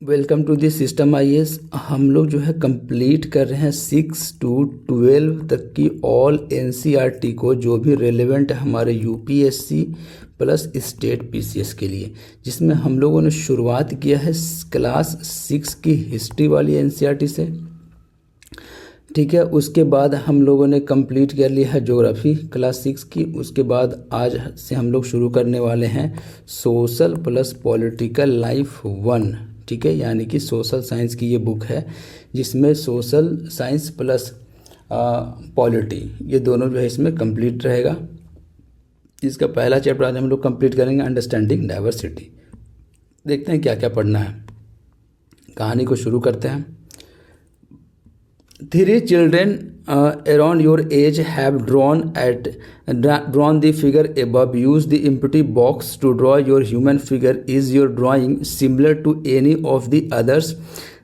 Welcome to the system IAS. हम लोग जो है कंप्लीट कर रहे हैं 6 to 12 तक की ऑल एनसीईआरटी को, जो भी रेलेवेंट है हमारे यूपीएससी प्लस स्टेट पीसीएस के लिए, जिसमें हम लोगों ने शुरुआत किया है क्लास 6 की हिस्ट्री वाली एनसीईआरटी से। ठीक है, उसके बाद हम लोगों ने कंप्लीट कर लिया है ज्योग्राफी क्लास 6 की। उसके बाद आज से हम लोग शुरू करने वाले हैं सोशल प्लस पॉलिटिकल लाइफ 1। ठीक है, यानी कि सोशल साइंस की ये बुक है, जिसमें सोशल साइंस प्लस पॉलिटी ये दोनों जो है इसमें कंप्लीट रहेगा। इसका पहला चैप्टर आज हम लोग कंप्लीट करेंगे, अंडरस्टैंडिंग डाइवर्सिटी। देखते हैं क्या क्या पढ़ना है। कहानी को शुरू करते हैं। 3 children around your age have drawn the figure above. Use the empty box to draw your human figure. Is your drawing similar to any of the others?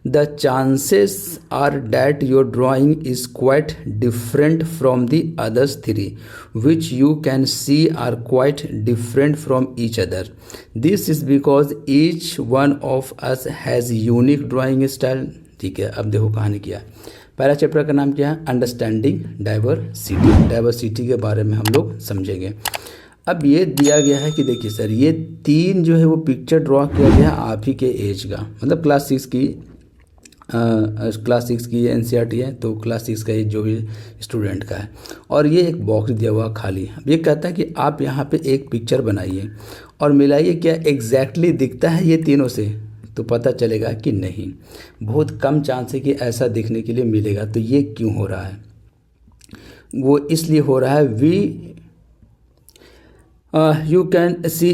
The chances are that your drawing is quite different from the others 3, which you can see are quite different from each other. This is because each one of us has unique drawing style. ठीक है, अब देखो कहानी क्या है। पहला chapter का नाम क्या है? Understanding diversity. डाइवर्सिटी के बारे में हम लोग समझेंगे। अब ये दिया गया है कि देखिए सर, ये 3 जो है वो पिक्चर ड्रॉ किया गया है आप ही के एज का, मतलब क्लास 6 की एनसीईआरटी है, तो क्लास 6 का एज जो भी स्टूडेंट का है। और ये एक बॉक्स दिया हुआ खाली। अब ये कहता है कि आप यहाँ पे एक पिक्चर बनाइए और मिलाइए, क्या एग्जैक्टली दिखता है ये तीनों से? तो पता चलेगा कि नहीं, बहुत कम चांस है कि ऐसा दिखने के लिए मिलेगा। तो ये क्यों हो रहा है? वो इसलिए हो रहा है you can see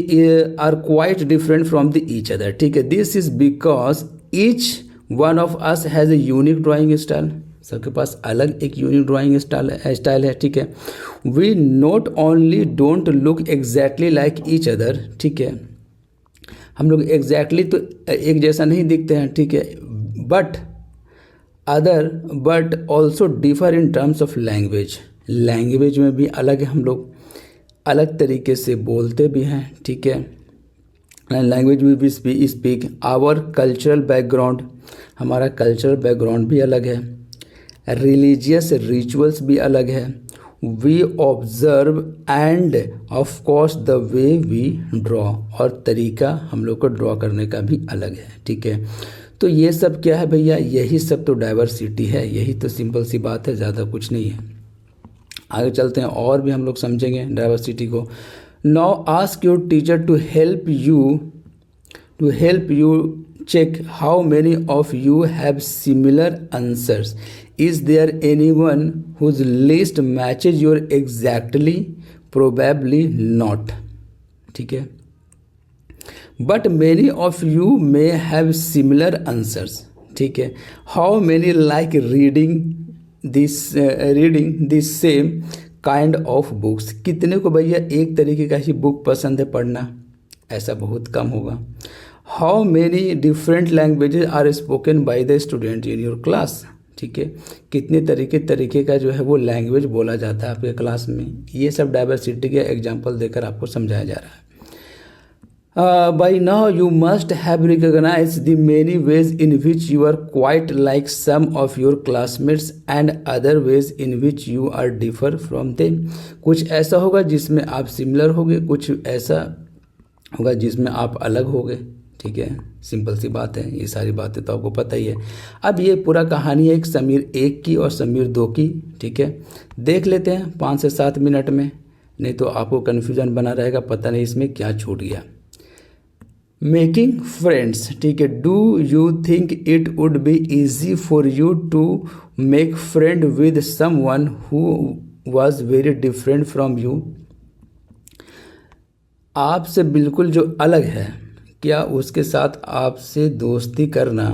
are quite different from the each other. ठीक है, this is because each one of us has a unique drawing style. सबके पास अलग एक यूनिक ड्राइंग स्टाइल है। ठीक है, we not only don't look exactly like each other. ठीक है, हम लोग एग्जैक्टली तो एक जैसा नहीं दिखते हैं। ठीक है, but also differ in terms of language. Language में भी अलग है, हम लोग अलग तरीके से बोलते भी हैं। ठीक है, लैंग्वेज में भी स्पीक आवर कल्चरल बैकग्राउंड, हमारा कल्चरल बैकग्राउंड भी अलग है। रिलीजियस रिचुअल्स भी अलग है। We observe and of course the way we draw, और तरीका हम लोग को ड्रॉ करने का भी अलग है। ठीक है, तो ये सब क्या है भैया? यही सब तो डाइवर्सिटी है। यही तो सिंपल सी बात है, ज़्यादा कुछ नहीं है। आगे चलते हैं और भी हम लोग समझेंगे डाइवर्सिटी को। Now ask your teacher to help you check how many of you have similar answers. Is there anyone whose list matches your exactly? Probably not. ठीक है, but many of you may have similar answers. ठीक है, how many like reading this same kind of books? कितने को भैया एक तरीके का ही बुक पसंद है पढ़ना? ऐसा बहुत कम होगा। How many different languages are spoken by the student in your class? ठीक है, कितने तरीके का जो है वो लैंग्वेज बोला जाता है आपके क्लास में? ये सब डाइवर्सिटी के एग्जाम्पल देकर आपको समझाया जा रहा है। By now you must have recognized the many ways in which you are quite like some of your classmates and other ways in which you are differ from them. कुछ ऐसा होगा जिसमें आप सिमिलर होगे, कुछ ऐसा होगा जिसमें आप अलग होगे। ठीक है, सिंपल सी बात है, ये सारी बातें तो आपको पता ही है। अब ये पूरा कहानी है एक समीर 1 की और समीर 2 की। ठीक है, देख लेते हैं 5 से 7 मिनट में, नहीं तो आपको कन्फ्यूजन बना रहेगा, पता नहीं इसमें क्या छूट गया। Making friends. ठीक है, do you think it would be easy for you to make friend with someone who was very different from you? आपसे बिल्कुल जो अलग है, क्या उसके साथ आपसे दोस्ती करना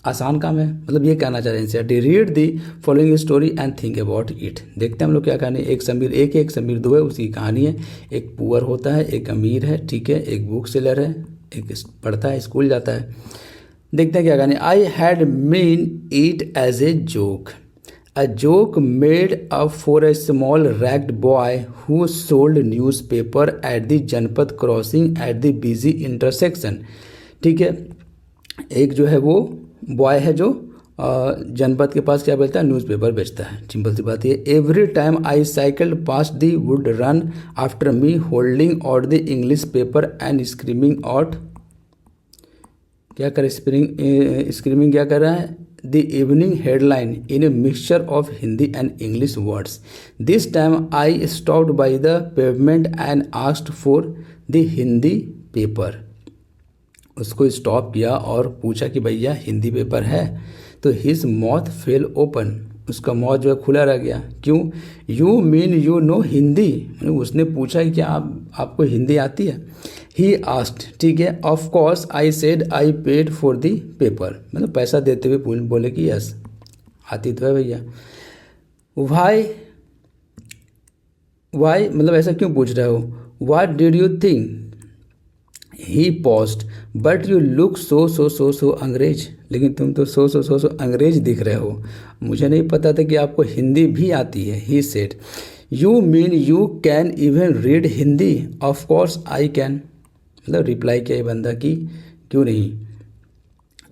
आसान काम है? मतलब ये कहना चाह रहे हैं। Read the following story and think about it. देखते हैं हम लोग क्या कहानी। एक समीर 1 है, एक समीर 2 है, उसकी कहानी है। एक पुअर होता है, एक अमीर है। ठीक है, एक बुक सेलर है, एक पढ़ता है, स्कूल जाता है। देखते हैं क्या कहानी। I had mean it as a joke. A joke made up for a small ragged boy who sold newspaper at the Janpat crossing at the busy intersection. ठीक है, एक जो है वो बॉय है जो जनपद के पास क्या बेचता है, न्यूज़पेपर बेचता है। सिंपल सी बात ये। Every time I cycled pass the wood run after me holding out the English paper and screaming out, क्या कर स्क्रीमिंग क्या कर रहा है, the evening headline in a mixture of Hindi and English words. This time I stopped by the pavement and asked for the Hindi paper. उसको stop किया और पूछा कि भैया हिंदी पेपर है, तो हिज माउथ फेल ओपन, उसका माउथ जो है खुला रह गया। क्यों? You mean you know Hindi, उसने पूछा कि क्या आपको हिंदी आती है। ही आस्क्ड, ठीक है, of course I said I paid for the paper, मतलब पैसा देते हुए बोले कि यस आती तो है भैया। वाई मतलब ऐसा क्यों पूछ रहे हो। What did you think, he paused, but you look so अंग्रेज, लेकिन तुम तो सो अंग्रेज दिख रहे हो, मुझे नहीं पता था कि आपको हिंदी भी आती है। He said, you mean you can even read Hindi, of course I can, मतलब रिप्लाई किया बंदा कि क्यों नहीं।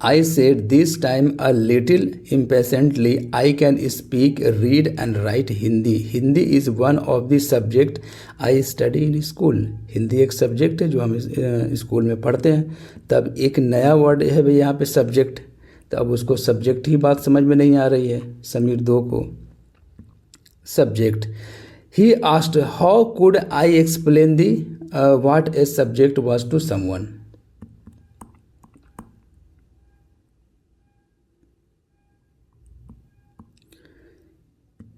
I said this time a little impatiently, I can speak read and right Hindi, Hindi is one of the subject I study in school, Hindi एक subject है जो हम स्कूल में पढ़ते हैं। तब एक नया वर्ड है भाई यहाँ पे सब्जेक्ट, तो अब उसको सब्जेक्ट ही बात समझ में नहीं आ रही है समीर दो को। Subject, he asked how could I explain the what a subject was to someone.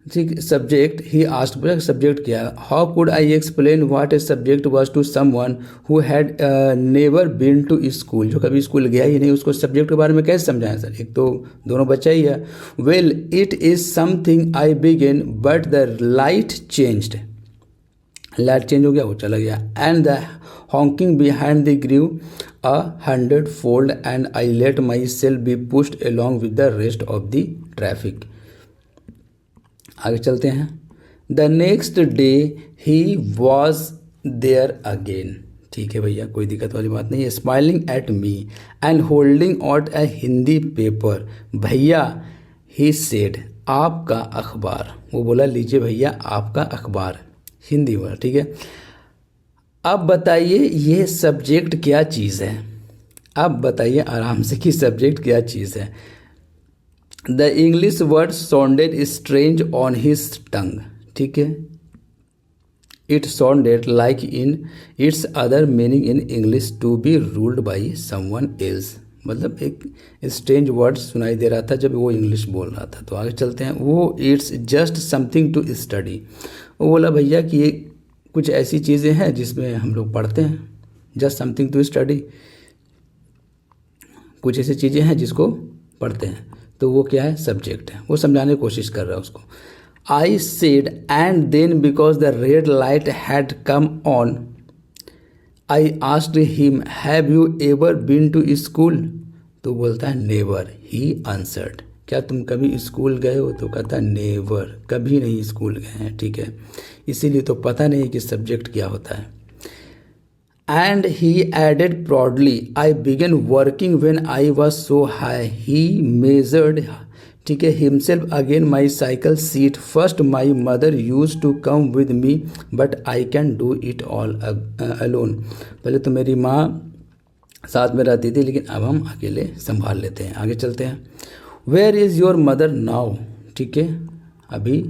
ठीक, सब्जेक्ट, ही आस्क्ड, सब्जेक्ट क्या, how could I explain what a subject was to someone who had never been to school, जो कभी school गया ही नहीं, उसको subject के बारे में कैसे समझाएं सर, एक तो दोनों बच्चा ही है। Well it is something I begin but the light changed, light change हो गया, वो चला गया। And the honking behind the grew 100-fold and I let myself be pushed along with the rest of the traffic. आगे चलते हैं। The next day he was there again, ठीक है भैया कोई दिक्कत वाली बात नहीं है। Smiling at me and holding out a Hindi paper, भैया ही सेड आपका अखबार, वो बोला लीजिए भैया आपका अखबार, हिंदी वर्ड, ठीक है। अब बताइए ये सब्जेक्ट क्या चीज़ है, अब बताइए आराम से कि सब्जेक्ट क्या चीज़ है। The English word sounded strange on his tongue, ठीक है। It sounded like in its other meaning in English to be ruled by someone else, मतलब एक स्ट्रेंज वर्ड सुनाई दे रहा था जब वो इंग्लिश बोल रहा था। तो आगे चलते हैं। वो it's just something to study, वो बोला भैया कि ये कुछ ऐसी चीज़ें हैं जिसमें हम लोग पढ़ते हैं, जस्ट समथिंग टू स्टडी, कुछ ऐसी चीज़ें हैं जिसको पढ़ते हैं, तो वो क्या है, सब्जेक्ट है। वो समझाने की कोशिश कर रहा है उसको। I said and then because the red light had come on I asked him have you ever been to school, तो बोलता है नेवर, ही आंसर्ड, क्या तुम कभी स्कूल गए हो, तो कहता है नेवर, कभी नहीं स्कूल गए हैं, ठीक है। इसीलिए तो पता नहीं कि सब्जेक्ट क्या होता है। And he added proudly, I began working when I was so high. He measured, ठीक है, himself again my cycle seat. First my mother used to come with me, but I can do it all alone. पहले तो मेरी माँ साथ में रहती थी, लेकिन अब हम अकेले संभाल लेते हैं। आगे चलते हैं। Where is your mother now? ठीक है, अभी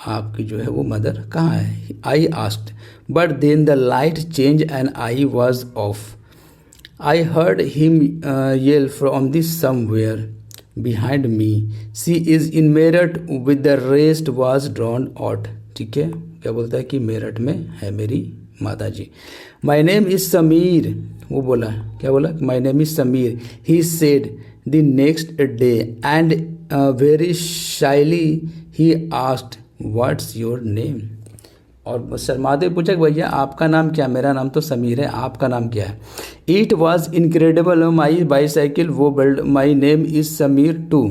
आपकी जो है वो मदर कहाँ है। I asked but then the light change and I was off. I heard him yell from this somewhere behind me, she is in Meerut with the rest was drawn out, ठीक है। क्या बोलता है कि मेरठ में है मेरी माता जी। माई नेम इज़ समीर, वो बोला, क्या बोला, my name is Sameer. He said the next day and very shyly he asked what's your name, और शर्माते पूछा कि भैया आपका नाम क्या, मेरा नाम तो समीर है, आपका नाम क्या है। It was incredible my bicycle वो build, my name is Sameer too,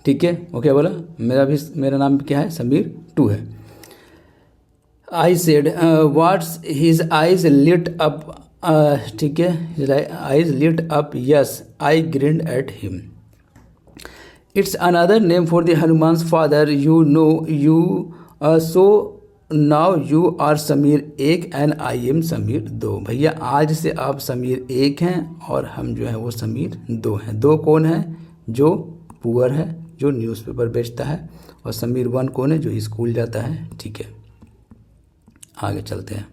ठीक है। वो क्या बोला, मेरा नाम क्या है, समीर टू है। I said what's his eyes lit up ठीक है, eyes lit up, yes I grinned at him. It's another name for the Hanuman's father, you know you, so now you are Sameer एक एंड आई एम समीर दो। भैया आज से आप समीर एक हैं और हम जो है वो समीर दो हैं। दो कौन है? जो पुअर है, जो न्यूज़पेपर बेचता है, और समीर वन कौन है? जो स्कूल जाता है। ठीक है, आगे चलते हैं।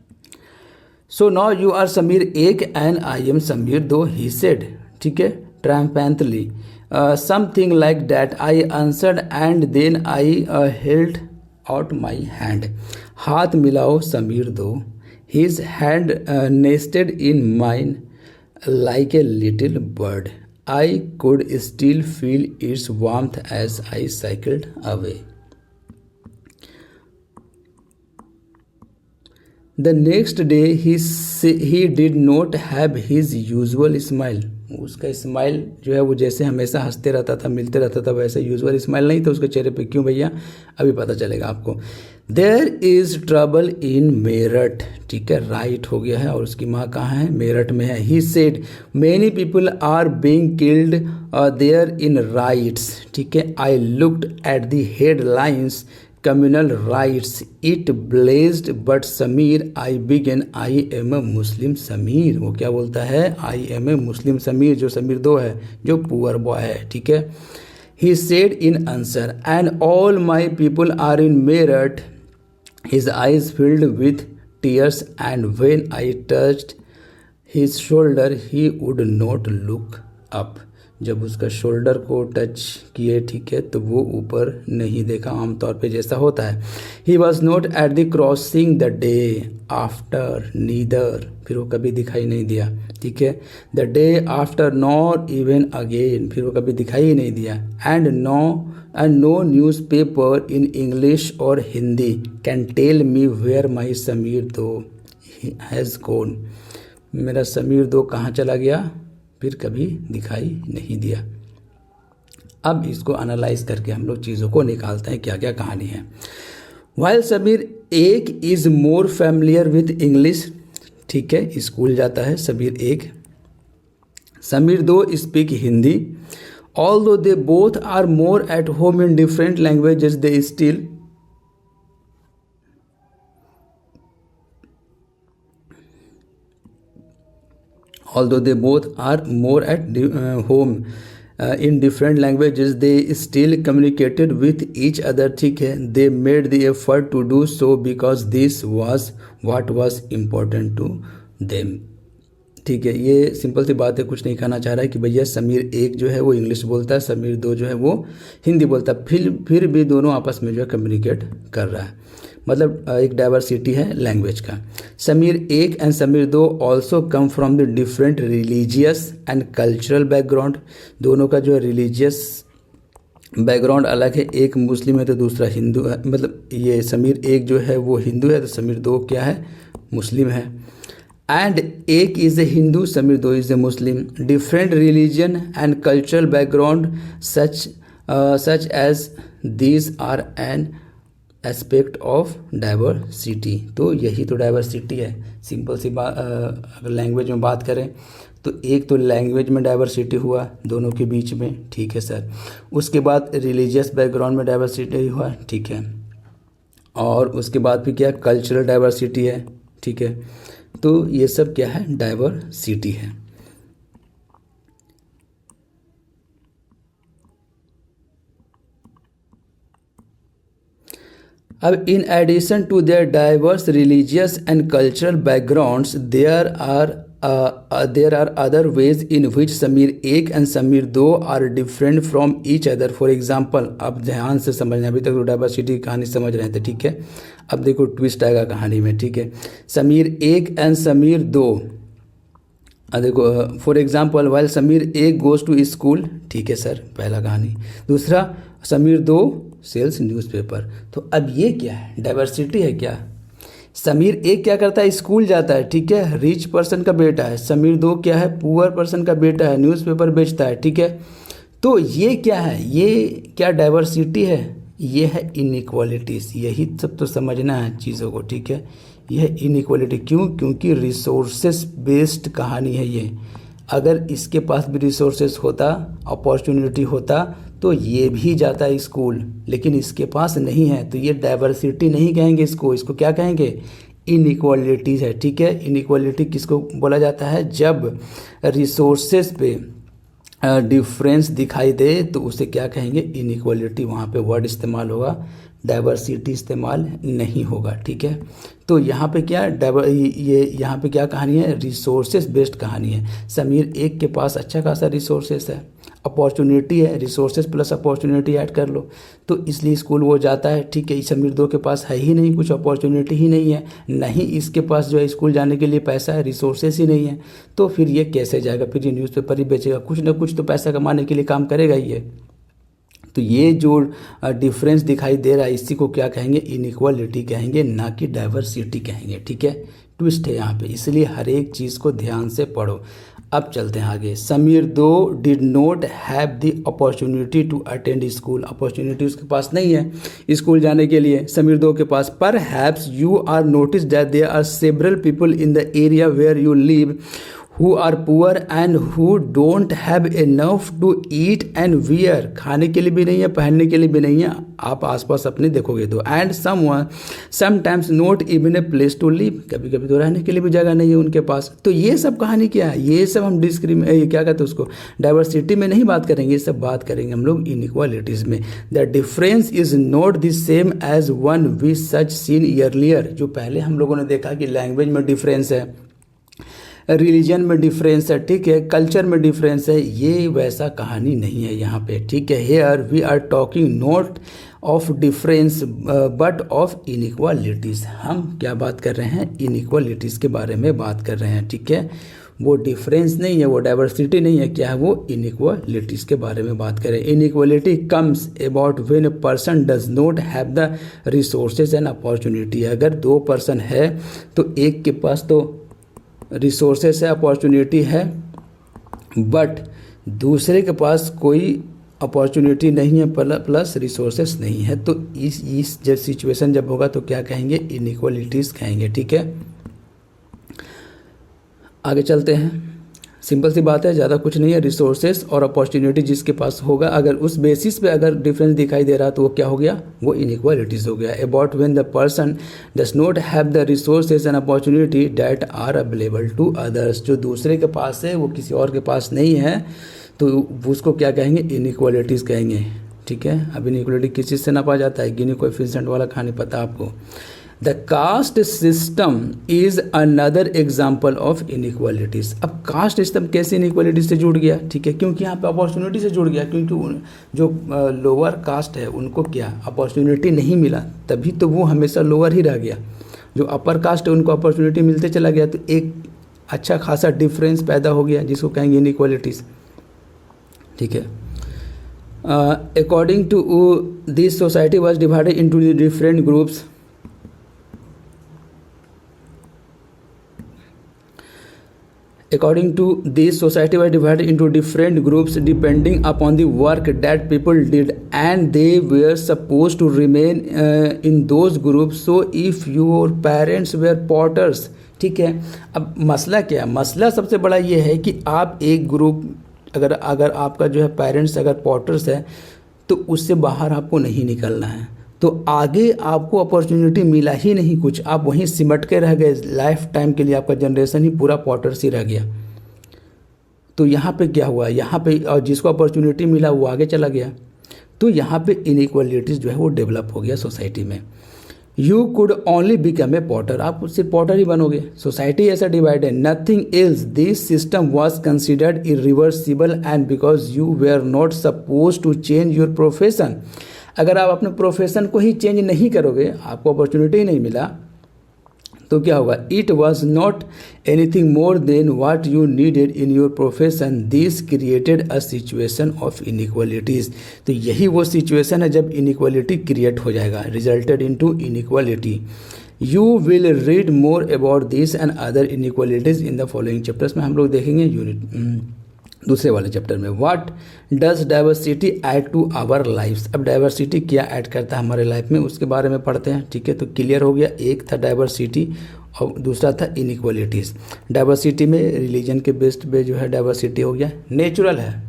So now you are Sameer एक एंड आई एम समीर दो, ही सेड। ठीक है, triumphantly, something like that I answered and then I held out my hand. हाथ मिलाओ समीर दो, his hand nested in mine like a little bird, I could still feel its warmth as I cycled away. The next day he did not have his usual smile. उसका smile जो है वो जैसे हमेशा हंसते रहता था, मिलते रहता था, वैसे यूजुअल स्माइल नहीं था उसके चेहरे पे। क्यों भैया? अभी पता चलेगा आपको। There is trouble in Meerut. ठीक है, राइट हो गया है, और उसकी माँ कहाँ है? मेरठ में है। He said many people are being killed there in riots. ठीक है, I looked at the headlines, communal rights, it blazed, but Samir, I began, I am a Muslim Samir। वो क्या बोलता है? I am a Muslim Samir, जो समीर दो है, जो पुअर बॉय है। ठीक है, he said in answer, and all my people are in Meerut। His eyes filled with tears, and when I touched his shoulder, he would not look up। जब उसका shoulder को टच किए, ठीक है, तो वो ऊपर नहीं देखा, आमतौर पे जैसा होता है। He was not at the crossing the day after neither, फिर वो कभी दिखाई नहीं दिया। ठीक है, the day after nor even again, फिर वो कभी दिखाई ही नहीं दिया। And no newspaper in English or Hindi can tell me where my Sameer दो हैज़ गॉन। मेरा समीर दो कहाँ चला गया? फिर कभी दिखाई नहीं दिया। अब इसको एनालाइज करके हम लोग चीज़ों को निकालते हैं, क्या क्या कहानी है। वाइल समीर एक is more familiar with English. ठीक है, स्कूल जाता है समीर एक। समीर दो speak Hindi. Although they both are more at home in different languages, they still although they both are more at home in different languages, they still communicated with each other। ठीक है, they made the effort to do so because this was what was important to them। ठीक है, ये simple सी बात है, कुछ नहीं कहना चाह रहा है कि भैया समीर एक जो है वो इंग्लिश बोलता है, समीर दो जो है वो हिंदी बोलता है, फिर भी दोनों आपस में जो है कम्युनिकेट कर रहा है। मतलब एक डाइवर्सिटी है लैंग्वेज का। समीर एक एंड समीर दो also come from the different religious and cultural background. दोनों का जो है रिलीजियस बैकग्राउंड अलग है, एक मुस्लिम है तो दूसरा हिंदू है। मतलब ये समीर एक जो है वो हिंदू है, तो समीर दो क्या है? मुस्लिम है। एंड एक इज़ ए हिंदू, समीर दो is a Muslim. Different religion and cultural background such as these are an aspect of diversity. तो यही तो डाइवर्सिटी है। सिंपल सी बात, अगर लैंग्वेज में बात करें तो एक तो लैंग्वेज में डाइवर्सिटी हुआ दोनों के बीच में, ठीक है सर। उसके बाद रिलीजियस बैकग्राउंड में डाइवर्सिटी हुआ, ठीक है। और उसके बाद भी क्या? कल्चरल डाइवर्सिटी है, ठीक है। तो ये सब क्या है? डाइवर्सिटी है। अब in addition to their diverse religious and cultural backgrounds there are other ways in which Sameer एक एंड समीर दो are different from each other. For example, अब ध्यान से समझना, अभी तक तो डाइवर्सिटी की कहानी समझ रहे थे, ठीक है। अब देखो ट्विस्ट आएगा कहानी में, ठीक है। समीर एक एंड समीर दो, देखो फॉर एग्जाम्पल वाइल समीर एक गोज टू स्कूल, ठीक है सर, पहला कहानी। दूसरा, समीर दो सेल्स न्यूज़पेपर। तो अब ये क्या है? डाइवर्सिटी है क्या? समीर एक क्या करता है? स्कूल जाता है, ठीक है, रिच पर्सन का बेटा है। समीर दो क्या है? पुअर पर्सन का बेटा है, न्यूज़पेपर बेचता है, ठीक है। तो ये क्या है? ये क्या डाइवर्सिटी है? ये है इनइक्वालिटीज़। यही सब तो समझना है चीज़ों को, ठीक है। यह इनइक्वालिटी क्यों? क्योंकि रिसोर्सेस बेस्ड कहानी है ये। अगर इसके पास भी रिसोर्सेस होता, अपॉर्चुनिटी होता, तो ये भी जाता है स्कूल, लेकिन इसके पास नहीं है। तो ये डाइवर्सिटी नहीं कहेंगे इसको क्या कहेंगे? इनइक्वालिटीज़ है। ठीक है, इनइक्वालिटी किसको बोला जाता है? जब रिसोर्सेस पे डिफरेंस दिखाई दे तो उसे क्या कहेंगे? इनइक्वालिटी। वहाँ पे वर्ड इस्तेमाल होगा, डाइवर्सिटी इस्तेमाल नहीं होगा। ठीक है, तो यहाँ पे क्या ये यहाँ पे क्या कहानी है? रिसोर्सेस बेस्ड कहानी है। समीर एक के पास अच्छा खासा रिसोर्सेस है, अपॉर्चुनिटी है, रिसोर्सेस प्लस अपॉर्चुनिटी ऐड कर लो, तो इसलिए स्कूल वो जाता है। ठीक है, समीर दो के पास है ही नहीं, कुछ अपॉर्चुनिटी ही नहीं है, नहीं इसके पास जो है स्कूल जाने के लिए पैसा है, रिसोर्सेस ही नहीं है, तो फिर ये कैसे जाएगा? फिर ये न्यूज़पेपर ही बेचेगा, कुछ ना कुछ तो पैसा कमाने के लिए काम करेगा ही है। तो ये जो डिफरेंस दिखाई दे रहा है इसी को क्या कहेंगे? इनइक्वालिटी कहेंगे, ना कि डाइवर्सिटी कहेंगे। ठीक है, ट्विस्ट है यहाँ पे, इसलिए हर एक चीज़ को ध्यान से पढ़ो। अब चलते हैं आगे। समीर दो did not have the opportunity to attend school. Opportunity उसके पास नहीं है स्कूल जाने के लिए, समीर दो के पास। पर perhaps you are notice that there are several people in the area where you live who are poor and who don't have enough to eat and wear। खाने के लिए भी नहीं है, पहनने के लिए भी नहीं है, आप आसपास अपने देखोगे तो। and someone sometimes not even a place to live, कभी कभी तो रहने के लिए भी जगह नहीं है उनके पास। तो ये सब कहानी क्या है? ये सब हम क्या कहते हैं उसको, डाइवर्सिटी में नहीं बात करेंगे, ये सब बात करेंगे हम लोग इनइक्वालिटीज़ में। The difference is not the same as one we such seen earlier. जो पहले हम लोगों ने देखा कि लैंग्वेज में डिफरेंस है, रिलीजन में डिफरेंस है, ठीक है, कल्चर में डिफरेंस है, ये वैसा कहानी नहीं है यहाँ पे। ठीक है, here we are talking not of difference but of inequalities. हम क्या बात कर रहे हैं? इनइक्वालिटीज़ के बारे में बात कर रहे हैं। ठीक है, वो डिफरेंस नहीं है, वो डाइवर्सिटी नहीं है, क्या है वो? इनइक्वालिटीज़ के बारे में बात करें। Inequality comes about when a person does not have the resources and opportunity. अगर दो पर्सन है तो एक के पास तो रिसोर्सेस है, अपॉर्चुनिटी है, बट दूसरे के पास कोई अपॉर्चुनिटी नहीं है प्लस रिसोर्सेस नहीं है, तो इस जब सिचुएशन जब होगा तो क्या कहेंगे? इनइक्वालिटीज़ कहेंगे। ठीक है, आगे चलते हैं। सिंपल सी बात है, ज़्यादा कुछ नहीं है। रिसोर्सेस और अपॉर्चुनिटी जिसके पास होगा, अगर उस बेसिस पे अगर डिफरेंस दिखाई दे रहा तो वो क्या हो गया? वो इनइक्वालिटीज़ हो गया। About when the person does not have the resources and opportunity that are available to others. जो दूसरे के पास है वो किसी और के पास नहीं है, तो उसको क्या कहेंगे? इनइक्वालिटीज़ कहेंगे। ठीक है, अब इनइक्वालिटी किस चीज़ से नापा जाता है? गिनी कोएफिशिएंट वाला कहानी पता आपको। The caste system is another example of inequalities. अब कास्ट सिस्टम कैसे इनइक्वालिटी से जुड़ गया? ठीक है, क्योंकि यहाँ पे अपॉर्चुनिटी से जुड़ गया, क्योंकि जो लोअर कास्ट है उनको क्या अपॉर्चुनिटी नहीं मिला, तभी तो वो हमेशा लोअर ही रह गया। जो अपर कास्ट है उनको अपॉर्चुनिटी मिलते चला गया, तो एक अच्छा खासा डिफरेंस पैदा हो गया, जिसको कहेंगे इनइक्वालिटीज़। ठीक है, according to this society was divided into different groups. According to this, society was divided into different groups depending upon the work that people did, and they were supposed to remain in those groups. So if your parents were potters, ठीक है, अब मसला क्या है? मसला सबसे बड़ा ये है कि आप एक ग्रुप, अगर आपका जो है पेरेंट्स अगर पॉटर्स है तो उससे बाहर आपको नहीं निकलना है, तो आगे आपको अपॉर्चुनिटी मिला ही नहीं कुछ, आप वहीं सिमट के रह गए लाइफ टाइम के लिए, आपका जनरेशन ही पूरा पॉटर्स ही रह गया। तो यहाँ पे क्या हुआ? यहाँ पे और जिसको अपॉर्चुनिटी मिला वो आगे चला गया, तो यहाँ पे इनइक्वालिटीज़ जो है वो डेवलप हो गया सोसाइटी में। You could only become a potter, आप उससे पॉटर ही बनोगे। सोसाइटी ऐसा डिवाइड है, nothing else. This system was considered irreversible and because you were not suppose to change your profession. अगर आप अपने प्रोफेशन को ही चेंज नहीं करोगे, आपको अपॉर्चुनिटी नहीं मिला, तो क्या होगा? It was not anything more than what you needed in your profession. This created a situation of inequalities. तो यही वो सिचुएशन है जब इनइक्वालिटी क्रिएट हो जाएगा, resulted into inequality. You will read more about this and other inequalities in the following chapters में। हम लोग देखेंगे यूनिट दूसरे वाले चैप्टर में। What does diversity add to our lives. अब डाइवर्सिटी क्या ऐड करता है हमारे लाइफ में, उसके बारे में पढ़ते हैं। ठीक है, तो क्लियर हो गया, एक था डाइवर्सिटी और दूसरा था इनइक्वालिटीज़। डाइवर्सिटी में रिलीजन के बेस्ड पे जो है डाइवर्सिटी हो गया, नेचुरल है,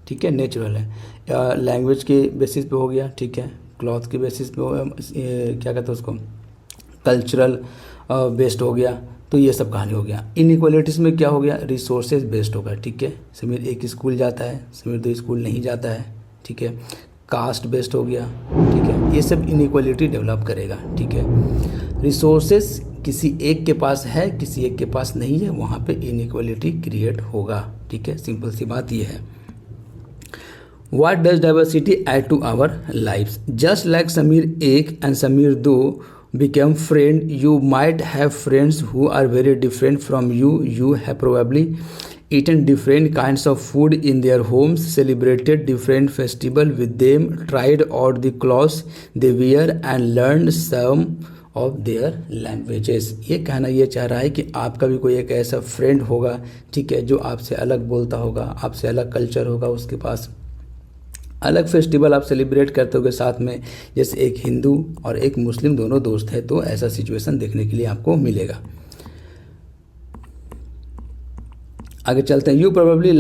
ठीक है, नेचुरल है। लैंग्वेज के बेसिस पे हो गया, ठीक है, क्लॉथ के बेसिस पे क्या कहते हैं उसको, कल्चरल बेस्ड हो गया। तो ये सब कहानी हो गया। इनइक्वालिटीज़ में क्या हो गया, रिसोर्सेज बेस्ड होगा, ठीक है, समीर एक स्कूल जाता है, समीर दो स्कूल नहीं जाता है, ठीक है, कास्ट बेस्ड हो गया, ठीक है, ये सब इनइक्वालिटी डेवलप करेगा, ठीक है। रिसोर्सेज किसी एक के पास है, किसी एक के पास नहीं है, वहाँ पे इनइक्वालिटी क्रिएट होगा, ठीक है, सिंपल सी बात ये है। What does diversity add to our lives? Just like Samir 1 and Samir 2 become friends, you might have friends who are very different from you. You have probably eaten different kinds of food in their homes, celebrated different festivals with them, tried out the clothes they wear, and learned some of their languages. ये कहना ये चाह रहा है कि आपका भी कोई एक ऐसा फ्रेंड होगा, ठीक है, जो आपसे अलग बोलता होगा, आपसे अलग कल्चर होगा, उसके पास अलग फेस्टिवल आप सेलिब्रेट करते होगे साथ में, जैसे एक हिंदू और एक मुस्लिम दोनों दोस्त है, तो ऐसा सिचुएशन देखने के लिए आपको मिलेगा। आगे चलते हैं। You probably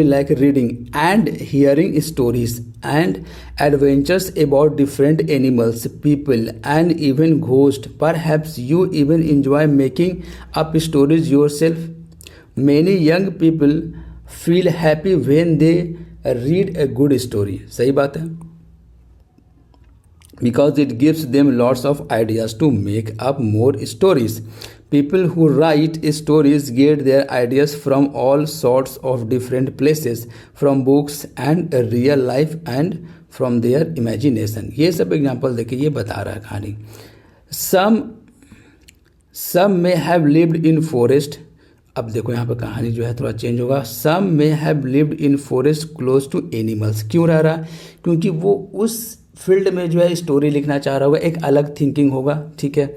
like reading and hearing stories and adventures about different animals, people and even ghost. Perhaps you even enjoy making up stories yourself. Many young people feel happy when they read a good story. सही बात है, because it gives them lots of ideas to make up more stories. People who write stories get their ideas from all sorts of different places, from books and real life and from their imagination. ये सब example देखिए, ये बता रहा है कहानी। Some may have lived in forest। अब देखो यहाँ पर कहानी जो है थोड़ा चेंज होगा। Some may have lived in forest close to animals। क्यों रह रहा, क्योंकि वो उस फील्ड में जो है स्टोरी लिखना चाह रहा होगा, एक अलग थिंकिंग होगा, ठीक है।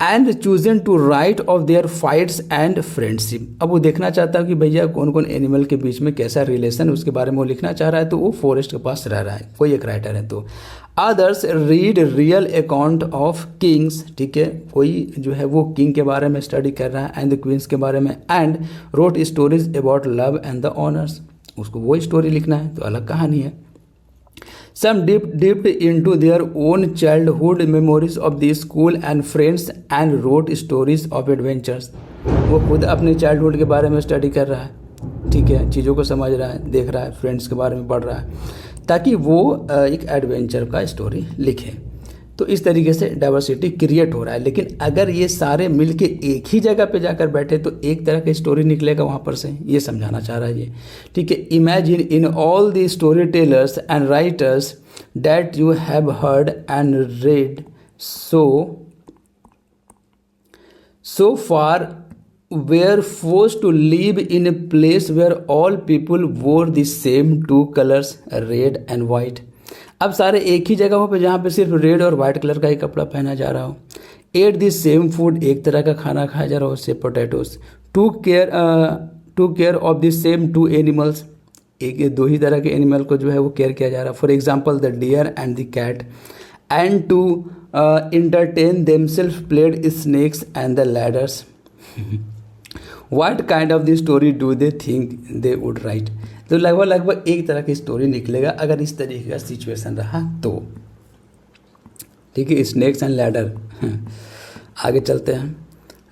And chosen to write of their fights and friendship. अब वो देखना चाहता है कि भैया कौन कौन एनिमल के बीच में कैसा रिलेशन, उसके बारे में वो लिखना चाह रहा है, तो वो फॉरेस्ट के पास रह रहा है, कोई एक राइटर है। तो others read real account of Kings, ठीक है, कोई जो है वो किंग के बारे में स्टडी कर रहा है, एंड द क्वींस के बारे में, and wrote stories about love and the honours. उसको वो स्टोरी लिखना है, तो अलग कहानी है। Some dipped into their own childhood memories of the school and friends and wrote stories of adventures। वो खुद अपने चाइल्डहुड के बारे में स्टडी कर रहा है, ठीक है, चीज़ों को समझ रहा है, देख रहा है, फ्रेंड्स के बारे में पढ़ रहा है, ताकि वो एक एडवेंचर का स्टोरी लिखे। तो इस तरीके से डाइवर्सिटी क्रिएट हो रहा है। लेकिन अगर ये सारे मिलके एक ही जगह पे जाकर बैठे तो एक तरह का स्टोरी निकलेगा वहाँ पर से, ये समझाना चाह रहा है ये, ठीक है। Imagine in all the story tellers and writers that you have heard and red so far were forced to live in a place where all people wore the same two colors, red and white। अब सारे एक ही जगह हो पे जहाँ पे सिर्फ red और वाइट कलर का ही कपड़ा पहना जा रहा हो। एट द सेम फूड, एक तरह का खाना खाया जा रहा हो, से potatoes. To care of the same two animals, एक दो ही तरह के एनिमल को जो है वो केयर किया जा रहा है। For example the deer and the cat. And to entertain themselves played snakes and the ladders। What kind of the story do they think they would write? तो लगभग एक तरह की स्टोरी निकलेगा अगर इस तरीके का सिचुएशन रहा तो, ठीक है, स्नेक्स एंड लैडर। आगे चलते हैं,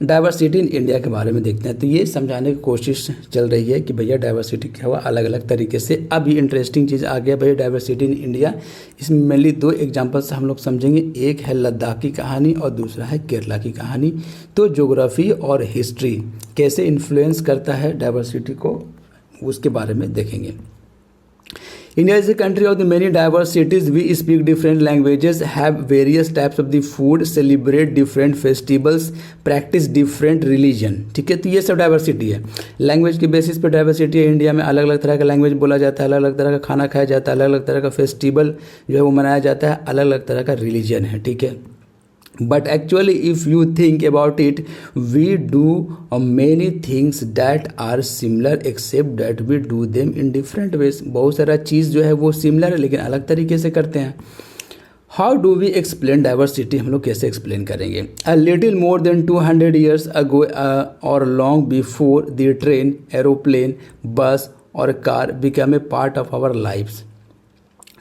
डाइवर्सिटी इन इंडिया के बारे में देखते हैं। तो ये समझाने की कोशिश चल रही है कि भैया डाइवर्सिटी क्या हुआ अलग अलग तरीके से। अब ये इंटरेस्टिंग चीज़ आ गया भैया, डाइवर्सिटी इन इंडिया। इसमें मेनली दो एग्जांपल से हम लोग समझेंगे, एक है लद्दाख की कहानी और दूसरा है केरला की कहानी। तो ज्योग्राफी और हिस्ट्री कैसे इन्फ्लुएंस करता है डाइवर्सिटी को, उसके बारे में देखेंगे। India is a country of the many diversities. We speak different languages, have various types of the food, celebrate different festivals, practice different religion। ठीक है, तो ये सब डाइवर्सिटी है। लैंग्वेज के बेसिस पे डाइवर्सिटी है। इंडिया में अलग अलग तरह का लैंग्वेज बोला जाता है, अलग अलग तरह का खाना खाया जाता है, अलग अलग तरह का फेस्टिवल जो है वो मनाया जाता है, अलग अलग तरह का रिलीजन है, ठीक है। But actually if you think about it, we do many things that are similar except that we do them in different ways। बहुत सारा चीज़ जो है वो सिमिलर है लेकिन अलग तरीके से करते हैं। How do we explain diversity, हम लोग कैसे एक्सप्लेन करेंगे। A little more than 200 years ago और long before the train, aeroplane, bus और car become a part of our lives.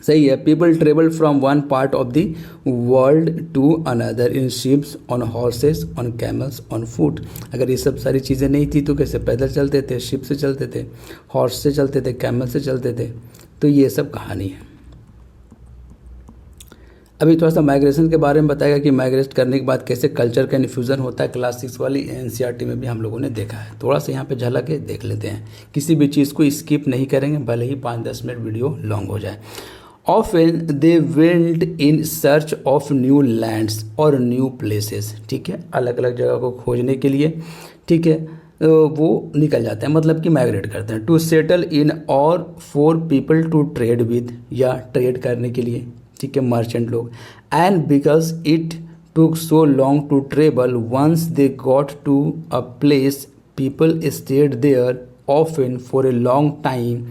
सही है। People travel from one part of the world to another in ships, on horses, on camels, on foot. अगर ये सब सारी चीज़ें नहीं थी तो कैसे पैदल चलते थे, शिप से चलते थे, हॉर्स से चलते थे, कैमल से चलते थे। तो ये सब कहानी है। अभी थोड़ा सा माइग्रेशन के बारे में बताएगा कि माइग्रेट करने के बाद कैसे कल्चर का इन्फ्यूज़न होता है। क्लास 6 वाली एनसीईआरटी में भी हम लोगों ने देखा है। थोड़ा सा यहाँ पे झलक के देख लेते हैं, किसी भी चीज़ को स्किप नहीं करेंगे, भले ही 5-10 मिनट वीडियो लॉन्ग हो जाए। Often they went in search of new lands और न्यू प्लेसेस। ठीक है, अलग अलग जगह को खोजने के लिए, ठीक है, वो निकल जाते हैं, मतलब कि माइग्रेट करते हैं। टू सेटल इन और for people to trade with, या ट्रेड करने के लिए, ठीक है, मर्चेंट लोग। And because it took so long to travel, once they got to a place people stayed there often for a long time.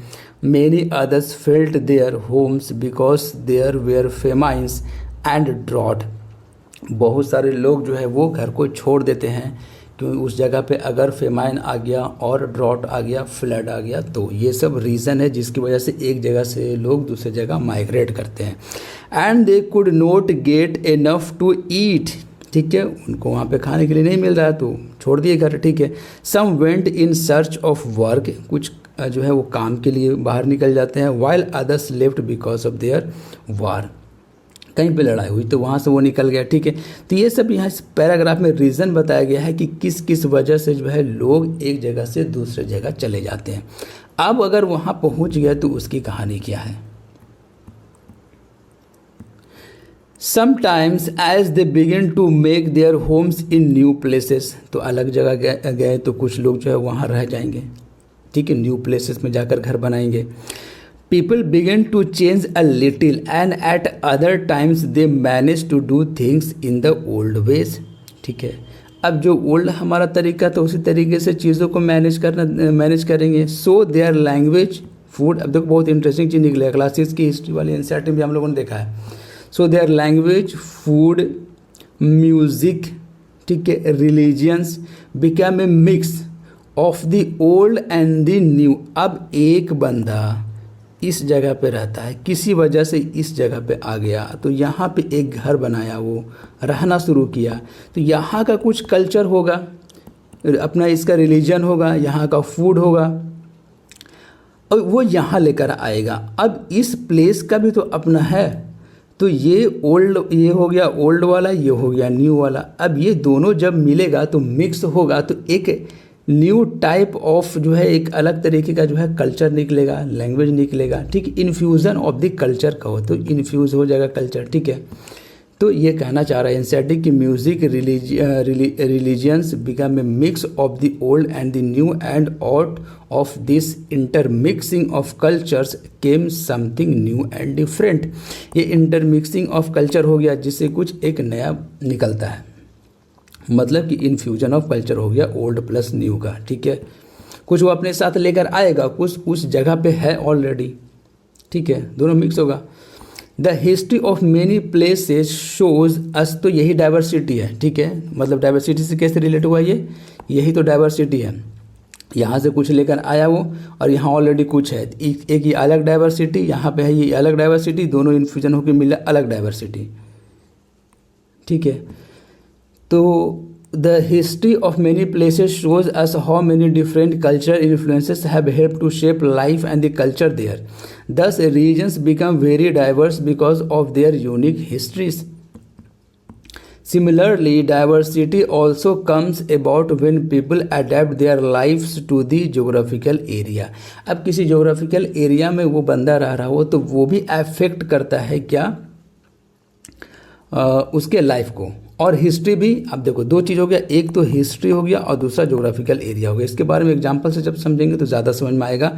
Many others felt their homes because there were famines and drought. बहुत सारे लोग जो है वो घर को छोड़ देते हैं क्योंकि उस जगह पे अगर फेमाइन आ गया और ड्रॉट आ गया, फ्लड आ गया, तो ये सब रीज़न है जिसकी वजह से एक जगह से लोग दूसरी जगह माइग्रेट करते हैं। And they could not get enough to eat, ठीक है, उनको वहाँ पे खाने के लिए नहीं मिल रहा है तो छोड़ दिए घर, ठीक है। Some went in search of work, कुछ जो है वो काम के लिए बाहर निकल जाते हैं। While others left because of their war, कहीं पे लड़ाई हुई तो वहाँ से वो निकल गया, ठीक है। तो ये सब यहाँ इस पैराग्राफ में रीज़न बताया गया है कि किस किस वजह से जो है लोग एक जगह से दूसरे जगह चले जाते हैं। अब अगर वहाँ पहुँच गया तो उसकी कहानी क्या है। Sometimes as they begin to make their homes in new places, तो अलग जगह गए तो कुछ लोग जो है वहाँ रह जाएंगे, ठीक है, न्यू प्लेसेस में जाकर घर बनाएंगे। People begin to change a little and at other times they manage to do things in the old ways, ठीक है। अब जो ओल्ड हमारा तरीका तो उसी तरीके से चीज़ों को मैनेज करेंगे। सो देयर लैंग्वेज, फूड, अब देखो बहुत इंटरेस्टिंग चीज़ निकलेगा, क्लासेस की हिस्ट्री वाली एनसीईआरटी में हम लोगों ने देखा है। So their language, food, music, ठीक है, religions become a mix of the old and the new. अब एक बंदा इस जगह पे रहता है, किसी वजह से इस जगह पे आ गया तो यहाँ पे एक घर बनाया, वो रहना शुरू किया, तो यहाँ का कुछ कल्चर होगा, अपना इसका रिलीजन होगा, यहाँ का फूड होगा और वो यहाँ लेकर आएगा। अब इस प्लेस का भी तो अपना है, तो ये ओल्ड, ये हो गया ओल्ड वाला, ये हो गया न्यू वाला। अब ये दोनों जब मिलेगा तो मिक्स होगा तो एक न्यू टाइप ऑफ जो है एक अलग तरीके का जो है कल्चर निकलेगा, लैंग्वेज निकलेगा, ठीक। इन्फ्यूज़न ऑफ द कल्चर कहो तो इन्फ्यूज़ हो जाएगा कल्चर, ठीक है। तो ये कहना चाह रहा है एनसीईआरटी कि music, religions become a mix of the old and the new and out of this intermixing of cultures came something new and different. ये इंटरमिक्सिंग ऑफ कल्चर हो गया जिससे कुछ एक नया निकलता है, मतलब कि इन्फ्यूजन ऑफ कल्चर हो गया ओल्ड प्लस न्यू का, ठीक है। कुछ वो अपने साथ लेकर आएगा, कुछ उस जगह पे है ऑलरेडी, ठीक है, दोनों मिक्स होगा। The history of many places shows अस, तो यही डाइवर्सिटी है, ठीक है, मतलब डाइवर्सिटी से कैसे रिलेट हुआ ये, यही तो डाइवर्सिटी है। यहाँ से कुछ लेकर आया वो और यहाँ ऑलरेडी कुछ है, एक ये अलग डाइवर्सिटी, यहाँ पे है ये अलग डाइवर्सिटी, दोनों इन्फ्यूजन होकर मिला अलग डाइवर्सिटी, ठीक है। तो the history of many places shows us how many different cultural influences have help to shape life and the culture there. Thus regions become very diverse because of their unique histories. Similarly, diversity also comes about when people adapt their lives to the geographical area. अब किसी geographical area में वो बंदा रह रहा हो तो वो भी अफेक्ट करता है क्या उसके लाइफ को, और हिस्ट्री भी। अब देखो दो चीज़ हो गया, एक तो हिस्ट्री हो गया और दूसरा जोग्राफिकल एरिया हो गया। इसके बारे में एग्जांपल से जब समझेंगे तो ज़्यादा समझ में आएगा,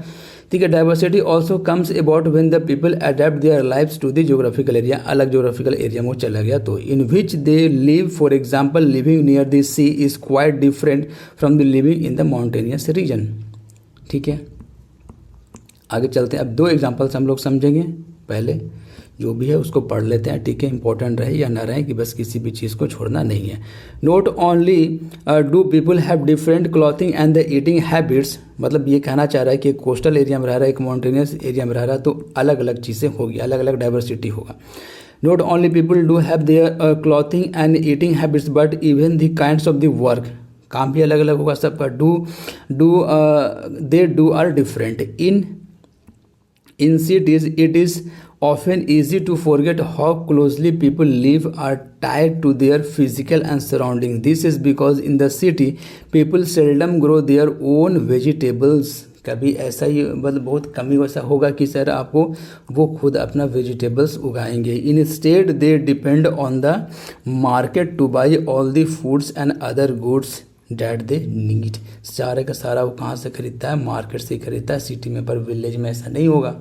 ठीक है। Diversity also comes about when the people adapt their lives to the geographical area. अलग जोग्राफिकल एरिया में वो चला गया तो in which they live, for example living near the sea is quite different from the living in the mountainous region, ठीक है। आगे चलते हैं, अब दो एग्जाम्पल्स हम लोग समझेंगे। पहले जो भी है उसको पढ़ लेते हैं, ठीक है, इंपॉर्टेंट रहे या ना रहे कि बस किसी भी चीज़ को छोड़ना नहीं है। Not only do people have different clothing and the eating habits, मतलब ये कहना चाह रहा है कि एक कोस्टल एरिया में रह रहा है, एक माउंटेनियस एरिया में रह रहा है, तो अलग अलग चीज़ें होगी, अलग अलग डाइवर्सिटी होगा। Not only people do have their clothing and eating habits but even the kinds of the work, काम भी अलग अलग होगा सबका। They do are different. In cities, it is often easy to forget how closely people live are tied to their physical and surrounding. This is because in the city, people seldom grow their own vegetables. कभी ऐसा ही मतलब बहुत कम ही वैसा होगा कि sir आपको वो खुद अपना vegetables उगाएंगे। Instead, they depend on the market to buy all the foods and other goods that they need. सारे का सारा वो कहाँ से खरीदता है? मार्केट से ही खरीदता है सिटी में, पर विलेज में ऐसा नहीं होगा।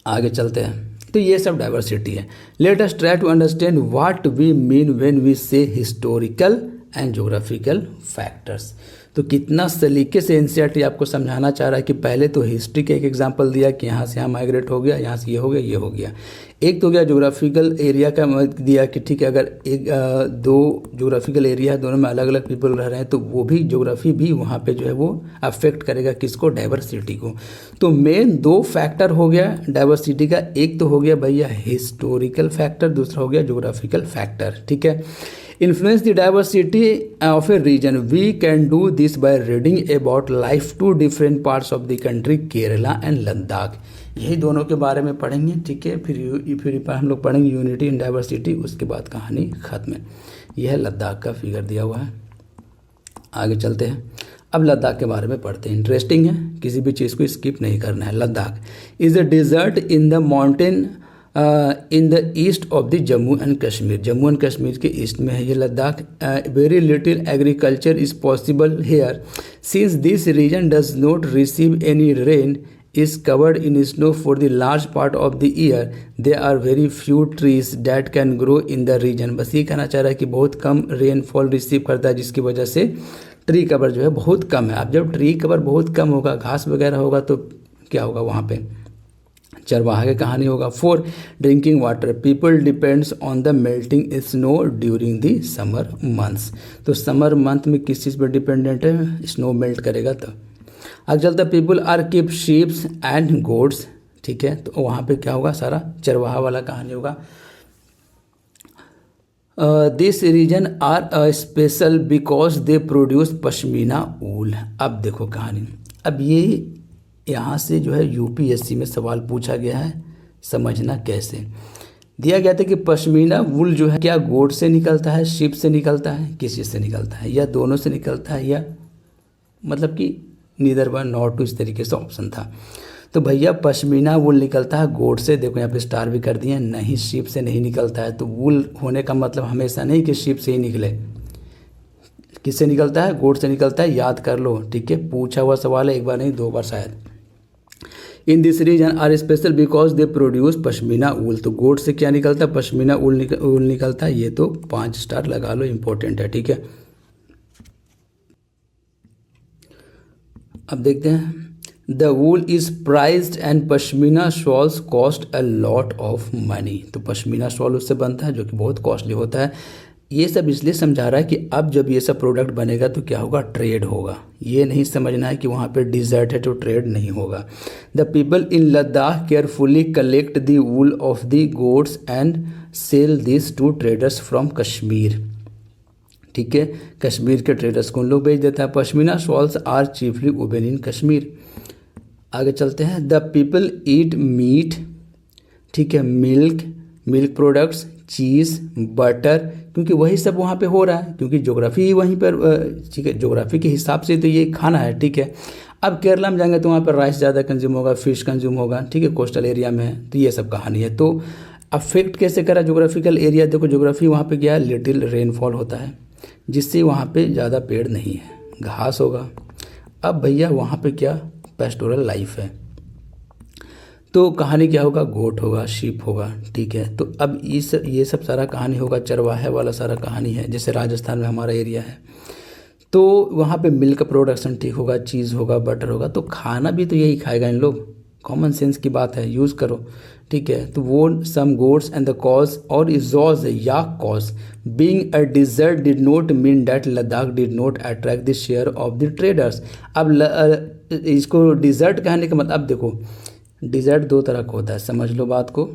आगे चलते हैं, तो ये सब डाइवर्सिटी है। Let us try to understand what we mean when we say historical and geographical factors. तो कितना सलीके से एनसीईआरटी आपको समझाना चाह रहा है कि पहले तो हिस्ट्री का एक एग्जांपल दिया कि यहाँ से यहाँ माइग्रेट हो गया, यहाँ से ये हो गया, ये हो गया। एक तो गया ज्योग्राफिकल एरिया का दिया कि ठीक है, अगर एक दो ज्योग्राफिकल एरिया है, दोनों में अलग अलग पीपल रह रहे हैं, तो वो भी ज्योग्राफी भी वहाँ पे जो है वो अफेक्ट करेगा किसको? डाइवर्सिटी को। तो मेन दो फैक्टर हो गया डाइवर्सिटी का, एक तो हो गया भैया हिस्टोरिकल फैक्टर, दूसरा हो गया ज्योग्राफिकल फैक्टर, ठीक है। Influence the diversity of a region. We can do this by reading about life to different parts of the country, Kerala and Ladakh. यही दोनों के बारे में पढ़ेंगे, ठीक है। फिर हम लोग पढ़ेंगे यूनिटी इन डाइवर्सिटी, उसके बाद कहानी खत्म है। यह है लद्दाख का फिगर दिया हुआ है। आगे चलते हैं, अब लद्दाख के बारे में पढ़ते हैं। इंटरेस्टिंग है, किसी भी चीज़ को स्किप नहीं करना है। Ladakh is a desert in the mountain in the east of the Jammu and Kashmir. Jammu and Kashmir के ईस्ट में है ये Ladakh. Very little agriculture is possible here since this region does not receive any rain is covered in snow for the large part of the year. There are very few trees that can grow in the region. बस ये कहना चाह रहा है कि बहुत कम rainfall receive करता है, जिसकी वजह से ट्री कवर जो है बहुत कम है। अब जब ट्री कवर बहुत कम होगा, घास वगैरह होगा, तो क्या होगा वहाँ पे? चरवाहा की कहानी होगा। For drinking water people depends on the melting snow during the summer months. तो समर मंथ में किस चीज़ पर डिपेंडेंट है? स्नो मेल्ट करेगा तब। आगे चलता people are keep sheeps and goats, ठीक है। तो वहाँ पे क्या होगा? सारा चरवाहा वाला कहानी होगा। This region are special because they produce pashmina wool. अब देखो कहानी, अब ये यहाँ से जो है यूपीएससी में सवाल पूछा गया है, समझना कैसे। दिया गया था कि पश्मीना वूल जो है क्या गोट से निकलता है, शीप से निकलता है, किस चीज़ से निकलता है, या दोनों से निकलता है, या मतलब कि नीदर वन नॉट टू, इस तरीके से ऑप्शन था। तो भैया पश्मीना वूल निकलता है गोट से, देखो यहाँ पे स्टार भी कर दिए, नहीं शीप से नहीं निकलता है। तो वूल होने का मतलब हमेशा नहीं कि शीप से ही निकले, किससे निकलता है? गोट से निकलता है, याद कर लो, ठीक है। पूछा हुआ सवाल है, एक बार नहीं 2 बार शायद। In this region are special because they produce pashmina wool. तो गोट से क्या निकलता है? पश्मीना ऊल निकलता है। ये तो 5 स्टार लगा लो, इंपॉर्टेंट है, ठीक है। अब देखते हैं, the wool is prized and pashmina shawls cost a lot of money. तो पश्मीना शॉल उससे बनता है जो कि बहुत कॉस्टली होता है। ये सब इसलिए समझा रहा है कि अब जब ये सब प्रोडक्ट बनेगा तो क्या होगा? ट्रेड होगा। ये नहीं समझना है कि वहाँ पे डिजर्ट है तो ट्रेड नहीं होगा। The people in Ladakh carefully collect the wool of the goats and sell this to traders from Kashmir, ठीक है। कश्मीर के ट्रेडर्स को उन लोग बेच देता है। Pashmina shawls are chiefly women in Kashmir. आगे चलते हैं, द पीपल ईट मीट, ठीक है, मिल्क प्रोडक्ट्स, चीज़, बटर, क्योंकि वही सब वहाँ पे हो रहा है, क्योंकि ज्योग्राफी ही वहीं पर, ठीक है, ज्योग्राफी के हिसाब से तो ये खाना है, ठीक है। अब केरला में जाएंगे तो वहाँ पर राइस ज़्यादा कंज्यूम होगा, फिश कंज्यूम होगा, ठीक है, कोस्टल एरिया में है, तो ये सब कहानी है। तो अफेक्ट कैसे करा ज्योग्राफिकल एरिया? देखो ज्योग्राफी वहाँ पे क्या है? लिटिल रेनफॉल होता है, जिससे वहाँ पे ज़्यादा पेड़ नहीं है, घास होगा। अब भैया वहाँ पे क्या? पेस्टोरल लाइफ है। तो कहानी क्या होगा? गोट होगा, शीप होगा, ठीक है। तो अब ये सब सारा कहानी होगा, चरवाहे वाला सारा कहानी है। जैसे राजस्थान में हमारा एरिया है, तो वहाँ पे मिल्क प्रोडक्शन ठीक होगा, चीज़ होगा, बटर होगा, तो खाना भी तो यही खाएगा इन लोग, कॉमन सेंस की बात है, यूज़ करो, ठीक है। तो वो some goats and the cause और इजॉज या cause being a desert did not mean that Ladakh did not attract the share of the traders. अब इसको डिजर्ट कहने का मतलब, देखो डिजर्ट दो तरह का होता है, समझ लो बात को,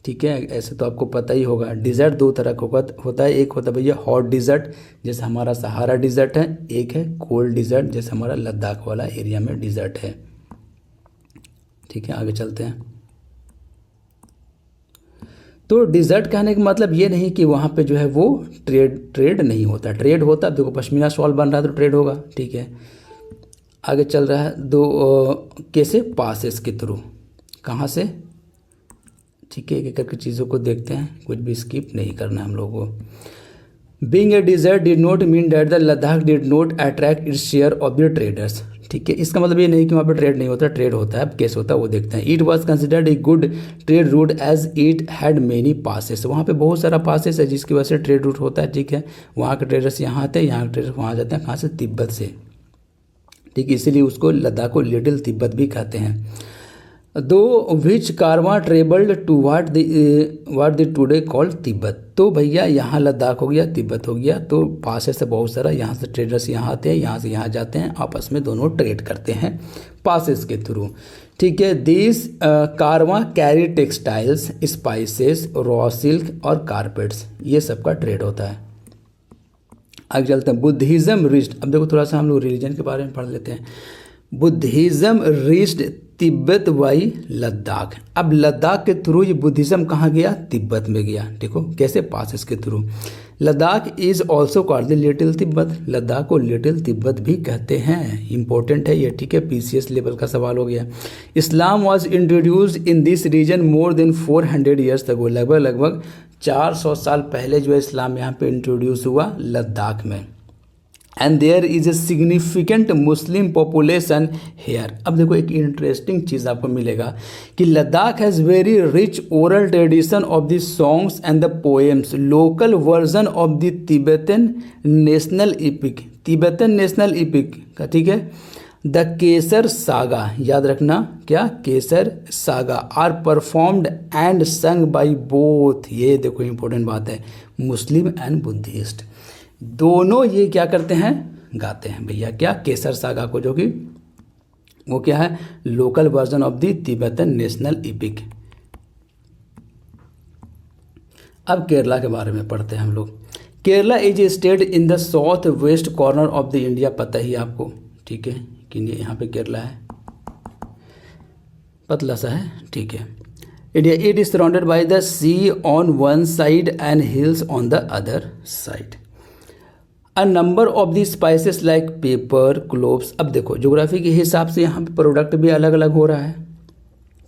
ठीक है। ऐसे तो आपको पता ही होगा, डिज़र्ट दो तरह का होता है। एक होता है भैया हॉट डिज़र्ट, जैसे हमारा सहारा डिज़र्ट है। एक है कोल्ड डिज़र्ट, जैसे हमारा लद्दाख वाला एरिया में डिज़र्ट है, ठीक है। आगे चलते हैं। तो डिज़र्ट कहने का मतलब ये नहीं कि वहाँ पे जो है वो ट्रेड नहीं होता, ट्रेड होता है। देखो पश्मीना शॉल बन रहा है तो ट्रेड होगा, ठीक है। आगे चल रहा है कैसे, पासेस के थ्रू, कहाँ से, ठीक है। एक एक करके चीज़ों को देखते हैं, कुछ भी स्किप नहीं करना हम लोगों को। Being a desert did not mean that the Ladakh did not attract its share of the traders, ठीक है। इसका मतलब ये नहीं कि वहाँ पर ट्रेड नहीं होता, ट्रेड होता है। अब कैसे होता है वो देखते हैं। It was considered a good trade route as it had many passes, वहाँ पे बहुत सारा पासेस है जिसकी वजह से ट्रेड रूट होता है, ठीक है। वहाँ के ट्रेडर्स यहाँ आते हैं, यहाँ के ट्रेडर्स वहाँ जाते हैं, कहाँ से, तिब्बत से, ठीक है। इसीलिए उसको लद्दाख को लिटिल तिब्बत भी कहते हैं। दो विच कारवा travelled to what the today called Tibet, तो भैया यहाँ लद्दाख हो गया, तिब्बत हो गया, तो पास से बहुत सारा, यहाँ से ट्रेडर्स यहाँ आते हैं, यहाँ से यहाँ जाते हैं, आपस में दोनों ट्रेड करते हैं पासेस के थ्रू, ठीक है। दिस कारवा carry textiles, spices, raw silk और कारपेट्स, ये सब का ट्रेड होता है। आगे चलते हैं। बुद्धिज़्म रीच्ड, अब देखो थोड़ा सा हम लोग रिलीजन के बारे में पढ़ लेते हैं। Buddhism reached Tibet by Ladakh, अब लद्दाख के थ्रू ये बुद्धिज़्म कहाँ गया, तिब्बत में गया, देखो कैसे, पासेस के through. Ladakh is also called the little Tibet, Ladakh को लिटिल तिब्बत भी कहते हैं, इंपॉर्टेंट है ये, ठीक है। पीसीएस लेवल का सवाल हो गया। Islam was introduced in this region more than 400 years तक, लगभग 400 साल पहले जो है इस्लाम यहाँ पे इंट्रोड्यूस हुआ लद्दाख में। And there is a significant Muslim population here. अब देखो एक इंटरेस्टिंग चीज़ आपको मिलेगा कि Ladakh has very rich oral tradition of the songs and the poems, local version of the Tibetan national epic, Tibetan national epic का, ठीक है। द केसर सागा, याद रखना क्या, Kesar saga are performed and sung by both, ये देखो इंपॉर्टेंट बात है, मुस्लिम एंड बुद्धिस्ट दोनों ये क्या करते हैं, गाते हैं भैया, क्या, केसर सागा को, जो कि वो क्या है, local version of the Tibetan national EPIC. अब केरला के बारे में पढ़ते हैं हम लोग। Kerala is a state in the south west corner of the India, पता ही आपको, ठीक है, कि यहाँ पे केरला है, पतला सा है, ठीक है। India, it is surrounded by the sea on one side and hills on the other side. A number of the spices like pepper, cloves, अब देखो ज्योग्राफी के हिसाब से यहाँ पे प्रोडक्ट भी अलग अलग हो रहा है,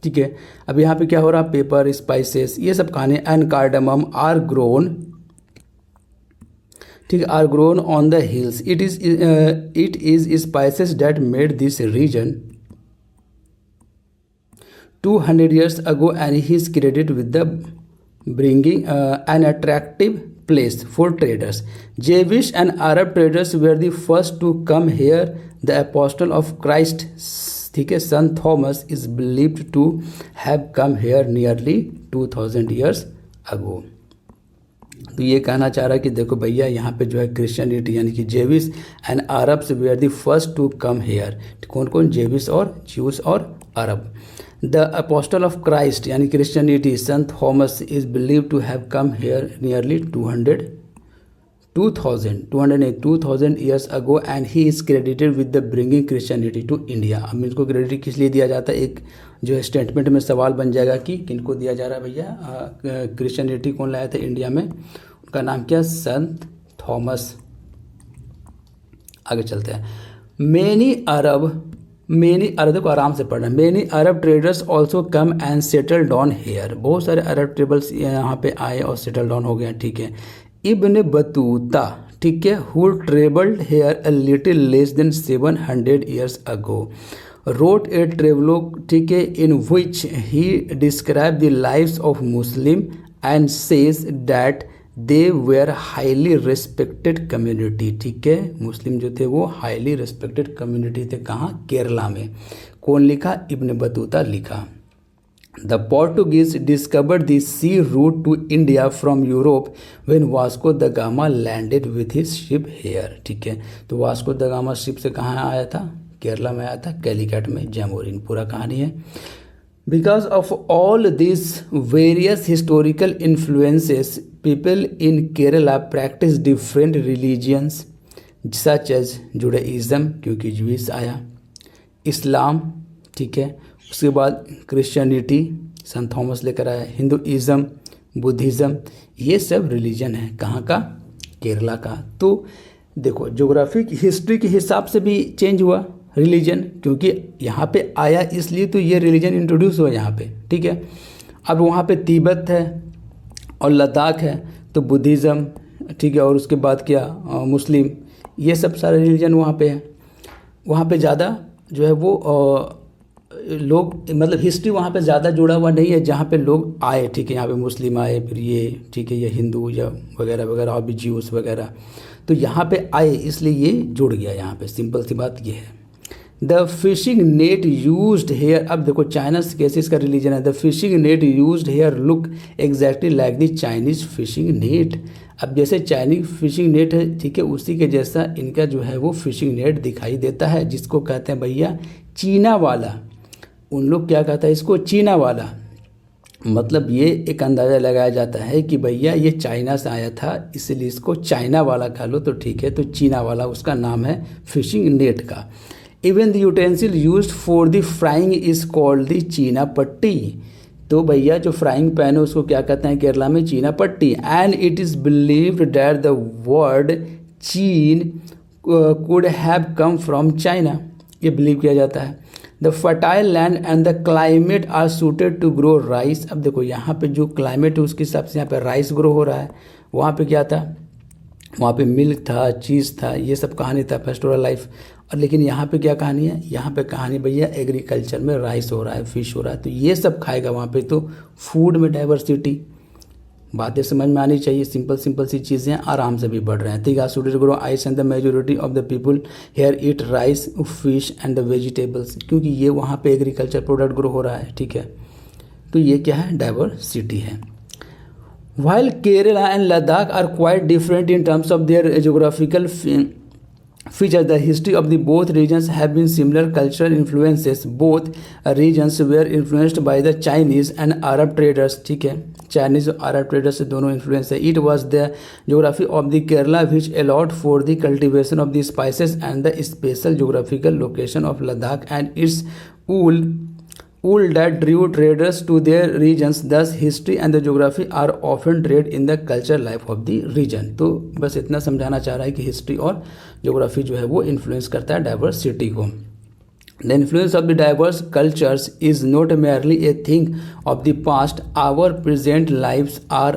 ठीक है। अब यहाँ पे क्या हो रहा है, पेपर, स्पाइसेस, ये सब खाने, एंड कार्डमम आर ग्रोन, ठीक है, are grown on the hills. It is spices that made this region 200 years ago and he is credited with the bringing an attractive place for traders. Jewish and Arab traders were the first to come here. The apostle of Christ, ठीक है, St. Thomas is believed to have come here nearly 2000 years ago. तो ये कहना चाह रहा है कि देखो भैया यहाँ पे जो है क्रिश्चियनिटी यानी कि Jewish and Arabs were the first to come here, कौन कौन, जेविस और ज्यूस और Arab. The apostle of Christ यानी क्रिश्चियनिटी, संत Thomas is believe to have come here nearly 2000 years ago and he is credited with the bringing Christianity to India. अब इनको credit किस लिए दिया जाता है, एक जो है स्टेटमेंट में सवाल बन जाएगा कि किनको दिया जा रहा है भैया, क्रिश्चियनिटी कौन लाया था इंडिया में, उनका नाम क्या, संत थॉमस। आगे चलते हैं। मेनी अरब को आराम से पढ़ना, many Arab traders also come and settle down here, बहुत सारे अरब ट्रेवल्स यहाँ पे आए और सेटल डाउन हो गए, ठीक है। इब्न बतूता, ठीक है, who travelled here a little less than 700 years ago, wrote a travelogue, ठीक है, in which he described the lives of Muslim and says that they were highly respected community, ठीक है, मुस्लिम जो थे वो हाईली रिस्पेक्टेड कम्युनिटी थे, कहाँ, केरला में। कौन लिखा? इब्न बतूता लिखा। The Portuguese discovered the sea route to India from Europe when Vasco da Gama landed with his ship here. ठीक है, तो वास्को द गामा शिप से कहाँ आया था? केरला में आया था, कैलीकट में, जैमोरिन, पूरा कहानी है। Because of all this various historical influences people in Kerala practice different religions such as Judaism, क्योंकि ज्यूइश आया, इस्लाम, ठीक है, उसके बाद क्रिश्चियनिटी संत थॉमस लेकर आया, हिंदुइज़्म, बुद्धिज़्म, ये सब रिलीजन है। कहाँ का? केरला का। तो देखो ज्योग्राफिक हिस्ट्री के हिसाब से भी चेंज हुआ रिलीजन, क्योंकि यहाँ पे आया इसलिए तो ये रिलीजन इंट्रोड्यूस हुआ यहाँ पे। ठीक है, अब वहाँ पे तिब्बत है और लद्दाख है तो बुद्धिज़्म, ठीक है, और उसके बाद क्या मुस्लिम, ये सब सारे रिलीजन वहाँ पे है। वहाँ पे ज़्यादा जो है वो लोग, मतलब हिस्ट्री वहाँ पे ज़्यादा जुड़ा हुआ नहीं है जहाँ पे लोग आए। ठीक है, यहाँ पे मुस्लिम आए, फिर ये, ठीक है, ये हिंदू या वगैरह वगैरह, और भी ज्यूस वगैरह, तो यहाँ पे आए इसलिए ये जुड़ गया यहाँ पे। सिंपल सी बात ये है। The fishing net used here, अब देखो चाइना से कैसे इसका रिलीजन है। The fishing net used here look exactly like the Chinese fishing net. अब जैसे चाइनीज फिशिंग नेट है, ठीक है, उसी के जैसा इनका जो है वो फिशिंग नेट दिखाई देता है, जिसको कहते हैं भैया चीना वाला। उन लोग क्या कहता है इसको? चीना वाला। मतलब ये एक अंदाज़ा लगाया जाता है कि भैया ये चाइना से आया था, इसलिए इसको चाइना वाला कह लो तो ठीक है, तो चीना वाला उसका नाम है फिशिंग नेट का। Even the utensil used for the frying is called the चीना पट्टी। तो भैया जो फ्राइंग पैन है उसको क्या कहते हैं केरला में? चीना पट्टी। And it is believed that the word चीन could have come from China, ये बिलीव किया जाता है। The fertile land and the climate are suited to grow rice. अब देखो यहाँ पे जो क्लाइमेट है उसके हिसाब से यहाँ पे राइस ग्रो हो रहा है। वहाँ पे क्या था? वहाँ पे मिल्क था, चीज़ था, ये सब कहानी था, पेस्टोरल लाइफ। और लेकिन यहाँ पे क्या कहानी है? यहाँ पे कहानी भैया एग्रीकल्चर में राइस हो रहा है, फिश हो रहा है, तो ये सब खाएगा वहाँ पे। तो फूड में डाइवर्सिटी, बातें समझ में आनी चाहिए, सिंपल सिंपल सी चीज़ें आराम से भी बढ़ रहे हैं। ठीक है, suited grow ice and the majority of the people here eat rice, fish and the vegetables, क्योंकि ये वहाँ पे एग्रीकल्चर प्रोडक्ट ग्रो हो रहा है। ठीक है, तो ये क्या है? डाइवर्सिटी है। While Kerala and Ladakh are quite different in terms of their geographical features, the history of the both regions have been similar cultural influences. Both regions were influenced by the Chinese and Arab traders. ठीक है, Chinese और Arab traders से दोनों influence है। It was the geography of the Kerala which a lot for the cultivation of the spices and the special geographical location of Ladakh and it's wool that drew traders to their regions. Thus history and the geography are often read in the cultural life of the region. तो बस इतना समझाना चाह रहा है कि history और geography जो है वो इन्फ्लुएंस करता है डाइवर्सिटी को। The influence of the diverse cultures is not merely a thing of the past. Our present lives are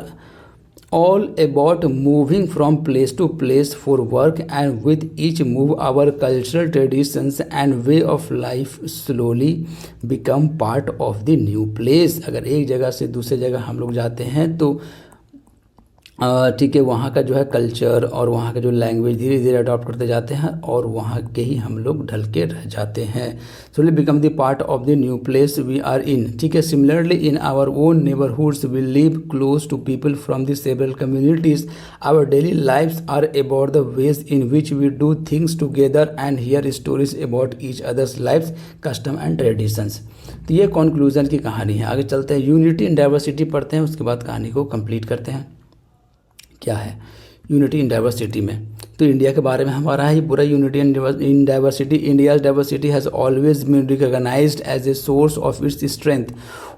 all about moving from place to place for work, and with each move our cultural traditions and way of life slowly become part of the new place. अगर एक जगह से दूसरी जगह हम लोग जाते हैं तो ठीक है, वहाँ का जो है कल्चर और वहाँ का जो लैंग्वेज धीरे धीरे अडॉप्ट करते जाते हैं और वहाँ के ही हम लोग ढल के रह जाते हैं। Slowly become the part of the new place we are in. ठीक है, similarly in our own neighbourhoods we live close to people from the several communities. Our daily lives are about the ways in which we do things together and hear stories about each other's lives, custom and traditions. तो ये conclusion की कहानी है। आगे चलते हैं, unity in diversity पढ़ते हैं, उसके बाद कहानी को कंप्लीट करते हैं। क्या है यूनिटी इन डाइवर्सिटी में? तो इंडिया के बारे में हमारा है ये पूरा unity in diversity. India's diversity has always been recognised as a source of its strength.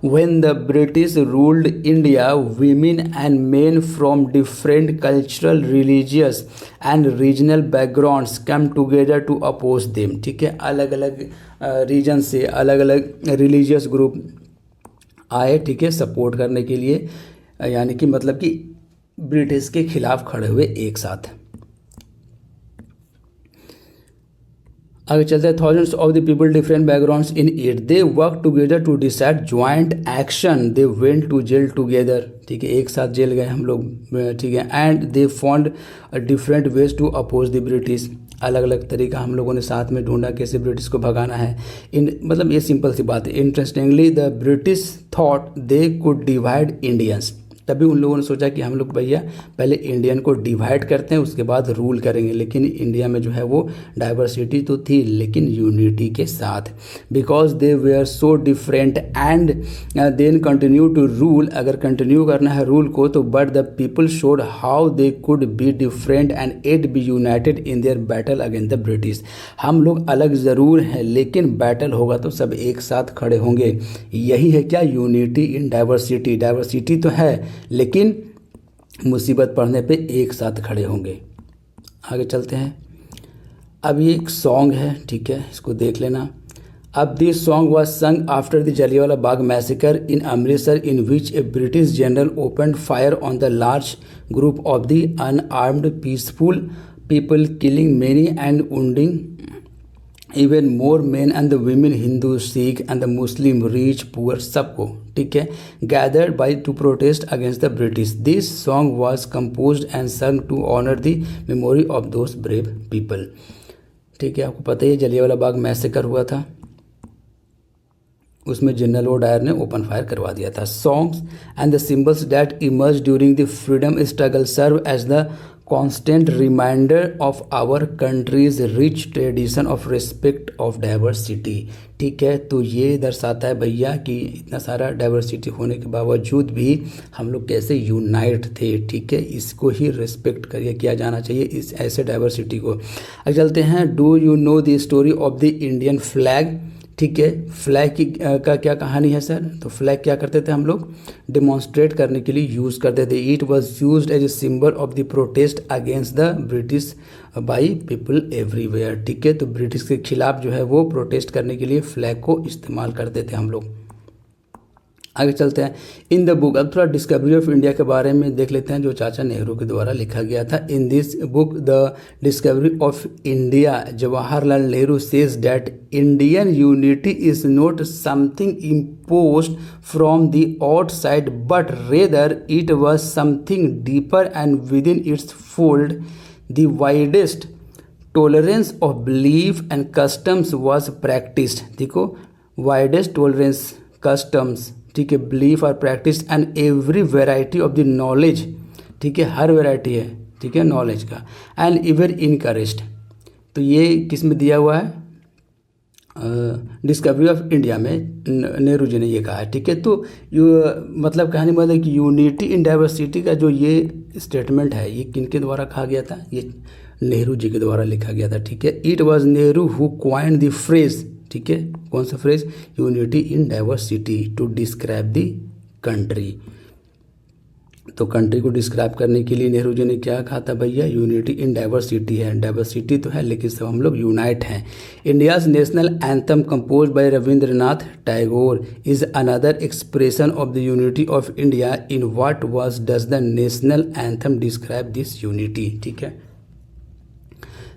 When the British ruled India, women and men from different cultural, religious and regional backgrounds come together to oppose them. ठीक है, अलग अलग reason से अलग अलग religious group आए, ठीक है, सपोर्ट करने के लिए, यानी कि मतलब कि ब्रिटिश के खिलाफ खड़े हुए एक साथ। आगे चलते हैं, thousands of the people different backgrounds in it, they work together to decide joint action, they went to jail together. ठीक है, एक साथ जेल गए हम लोग। ठीक है, and they found different ways to oppose the British. अलग अलग तरीका हम लोगों ने साथ में ढूंढा कैसे ब्रिटिश को भगाना है। मतलब ये सिंपल सी बात है। Interestingly the British thought they could divide Indians, तभी उन लोगों ने सोचा कि हम लोग भैया पहले इंडियन को डिवाइड करते हैं उसके बाद रूल करेंगे। लेकिन इंडिया में जो है वो डाइवर्सिटी तो थी लेकिन यूनिटी के साथ, because they were so different and then continue to rule, अगर कंटिन्यू करना है रूल को तो, but the people showed how they could be different and it be united in their battle against the British. हम लोग अलग ज़रूर हैं लेकिन बैटल होगा तो सब एक साथ खड़े होंगे। यही है क्या, यूनिटी इन डाइवर्सिटी। डाइवर्सिटी तो है लेकिन मुसीबत पड़ने पे एक साथ खड़े होंगे। आगे चलते हैं। अब ये एक सॉन्ग है, ठीक है, इसको देख लेना। अब this song was sung after the Jallianwala Bagh massacre in Amritsar in which a British general opened fire on the large group of the unarmed peaceful people, killing many and wounding even more men and the women, Hindu, Sikh and the Muslim, rich poor, सबको, ठीक है, gathered by to protest against the British. This song was composed and sung to honour the memory of those brave people. ठीक है, आपको पता ही है Jallianwala Bagh massacre हुआ था, उसमें जनरल वो डायर ने ओपन फायर करवा दिया था। Songs and the symbols that emerge during the freedom struggle serve as the constant reminder of our country's rich tradition of respect of diversity। ठीक है, तो ये दर्शाता है भैया कि इतना सारा डाइवर्सिटी होने के बावजूद भी हम लोग कैसे यूनाइट थे। ठीक है, इसको ही रिस्पेक्ट करिए, किया जाना चाहिए इस ऐसे डाइवर्सिटी को। अब चलते हैं, do you know the story of the Indian flag. ठीक है, फ्लैग की का क्या कहानी है सर, तो फ्लैग क्या करते थे हम लोग, डिमॉन्स्ट्रेट करने के लिए यूज़ करते थे। It was used as a symbol of the protest against the British by people everywhere. ठीक है, तो ब्रिटिश के खिलाफ जो है वो प्रोटेस्ट करने के लिए फ्लैग को इस्तेमाल करते थे हम लोग। आगे चलते हैं। इन द बुक, अब थोड़ा डिस्कवरी ऑफ इंडिया के बारे में देख लेते हैं जो चाचा नेहरू के द्वारा लिखा गया था। In this book the discovery of India Jawaharlal Nehru says that Indian unity is not something imposed from the outside but rather it was something deeper and within its fold. The widest tolerance of belief and customs was practiced। देखो, widest tolerance, customs, ठीक है, belief और practice and every variety of the knowledge. ठीक है, हर variety है, ठीक है, knowledge का, एंड इवन इनकरेज्ड। तो ये किस में दिया हुआ है, डिस्कवरी ऑफ इंडिया में नेहरू जी ने ये कहा है। ठीक है, तो मतलब कहने मतलब कि यूनिटी इन डाइवर्सिटी का जो ये स्टेटमेंट है ये किनके द्वारा कहा गया था, ये नेहरू जी के द्वारा लिखा गया था। ठीक है, it was Nehru who coined the phrase. ठीक है, कौन सा phrase, unity in diversity to describe the country. तो कंट्री को डिस्क्राइब करने के लिए नेहरू जी ने क्या कहा था भैया, यूनिटी इन डाइवर्सिटी है, डाइवर्सिटी तो है लेकिन सब हम लोग यूनाइट हैं। India's national anthem compose bye Rabindranath Tagore is another expression of the unity of India. In what was does the national anthem describe this unity. ठीक है,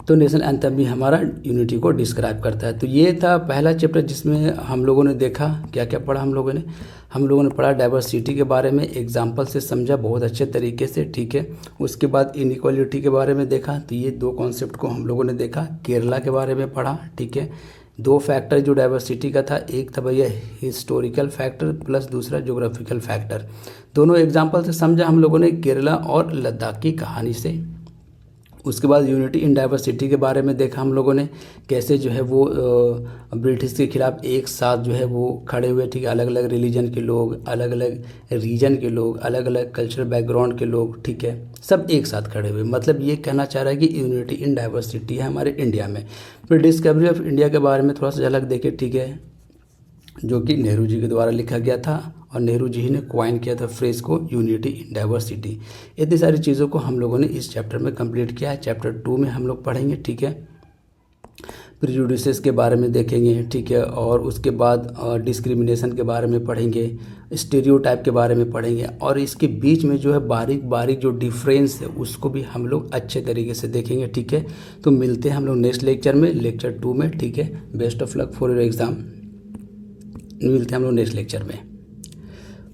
तो नेशनल एंथम भी हमारा यूनिटी को डिस्क्राइब करता है। तो ये था पहला चैप्टर जिसमें हम लोगों ने देखा क्या क्या पढ़ा हम लोगों ने पढ़ा डाइवर्सिटी के बारे में, एग्जाम्पल से समझा बहुत अच्छे तरीके से। ठीक है, उसके बाद इनइक्वालिटी के बारे में देखा, तो ये दो कॉन्सेप्ट को हम लोगों ने देखा। केरला के बारे में पढ़ा। ठीक है, दो फैक्टर जो डाइवर्सिटी का था, एक था भैया हिस्टोरिकल फैक्टर प्लस दूसरा जोग्राफिकल फैक्टर। दोनों एग्जाम्पल से समझा हम लोगों ने केरला और लद्दाख की कहानी से। उसके बाद यूनिटी इन डाइवर्सिटी के बारे में देखा हम लोगों ने, कैसे जो है वो ब्रिटिश के खिलाफ एक साथ जो है वो खड़े हुए। ठीक है, अलग अलग रिलीजन के लोग, अलग अलग रीजन के लोग, अलग अलग कल्चरल बैकग्राउंड के लोग, ठीक है, सब एक साथ खड़े हुए। मतलब ये कहना चाह रहा है कि यूनिटी इन डाइवर्सिटी है हमारे इंडिया में। फिर डिस्कवरी ऑफ इंडिया के बारे में थोड़ा सा झलक देखे। ठीक है, जो कि नेहरू जी के द्वारा लिखा गया था और नेहरू जी ही ने क्वाइन किया था फ्रेज को, यूनिटी इन डाइवर्सिटी। इतनी सारी चीज़ों को हम लोगों ने इस चैप्टर में कंप्लीट किया है। चैप्टर 2 में हम लोग पढ़ेंगे। ठीक है, प्रिजुडिसेस के बारे में देखेंगे। ठीक है, और उसके बाद डिस्क्रिमिनेशन के बारे में पढ़ेंगे, स्टीरियोटाइप के बारे में पढ़ेंगे, और इसके बीच में जो है बारीक बारीक जो डिफरेंस है उसको भी हम लोग अच्छे तरीके से देखेंगे। ठीक है, तो मिलते हैं हम लोग नेक्स्ट लेक्चर में, लेक्चर 2 में। ठीक है, best of luck for your exam. मिलते हैं हम लोग नेक्स्ट लेक्चर में।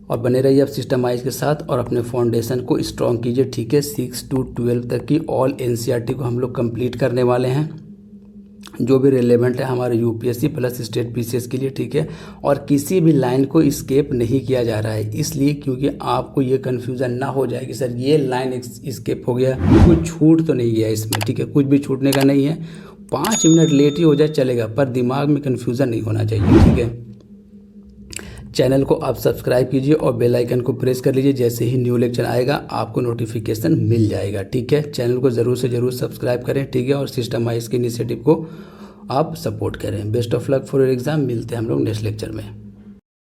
और बने रहिए आप सिस्टमाइज के साथ और अपने फाउंडेशन को स्ट्रॉन्ग कीजिए, ठीक है। 6 to 12 तक की ऑल एनसीईआरटी को हम लोग कंप्लीट करने वाले हैं, जो भी रिलेवेंट है हमारे यूपीएससी प्लस स्टेट पीसीएस के लिए, ठीक है। और किसी भी लाइन को स्केप नहीं किया जा रहा है, इसलिए क्योंकि आपको ये कन्फ्यूज़न ना हो जाए कि सर ये लाइन स्केप हो गया, कुछ छूट तो नहीं गया इसमें, ठीक है। कुछ भी छूटने का नहीं है, 5 मिनट लेट ही हो जाए चलेगा, पर दिमाग में कन्फ्यूज़न नहीं होना चाहिए, ठीक है। चैनल को आप सब्सक्राइब कीजिए और बेल आइकन को प्रेस कर लीजिए, जैसे ही न्यू लेक्चर आएगा आपको नोटिफिकेशन मिल जाएगा, ठीक है। चैनल को ज़रूर से ज़रूर सब्सक्राइब करें, ठीक है, और सिस्टमाइज के इनिशिएटिव को आप सपोर्ट करें। Best of luck for your exam. मिलते हैं हम लोग नेक्स्ट लेक्चर में।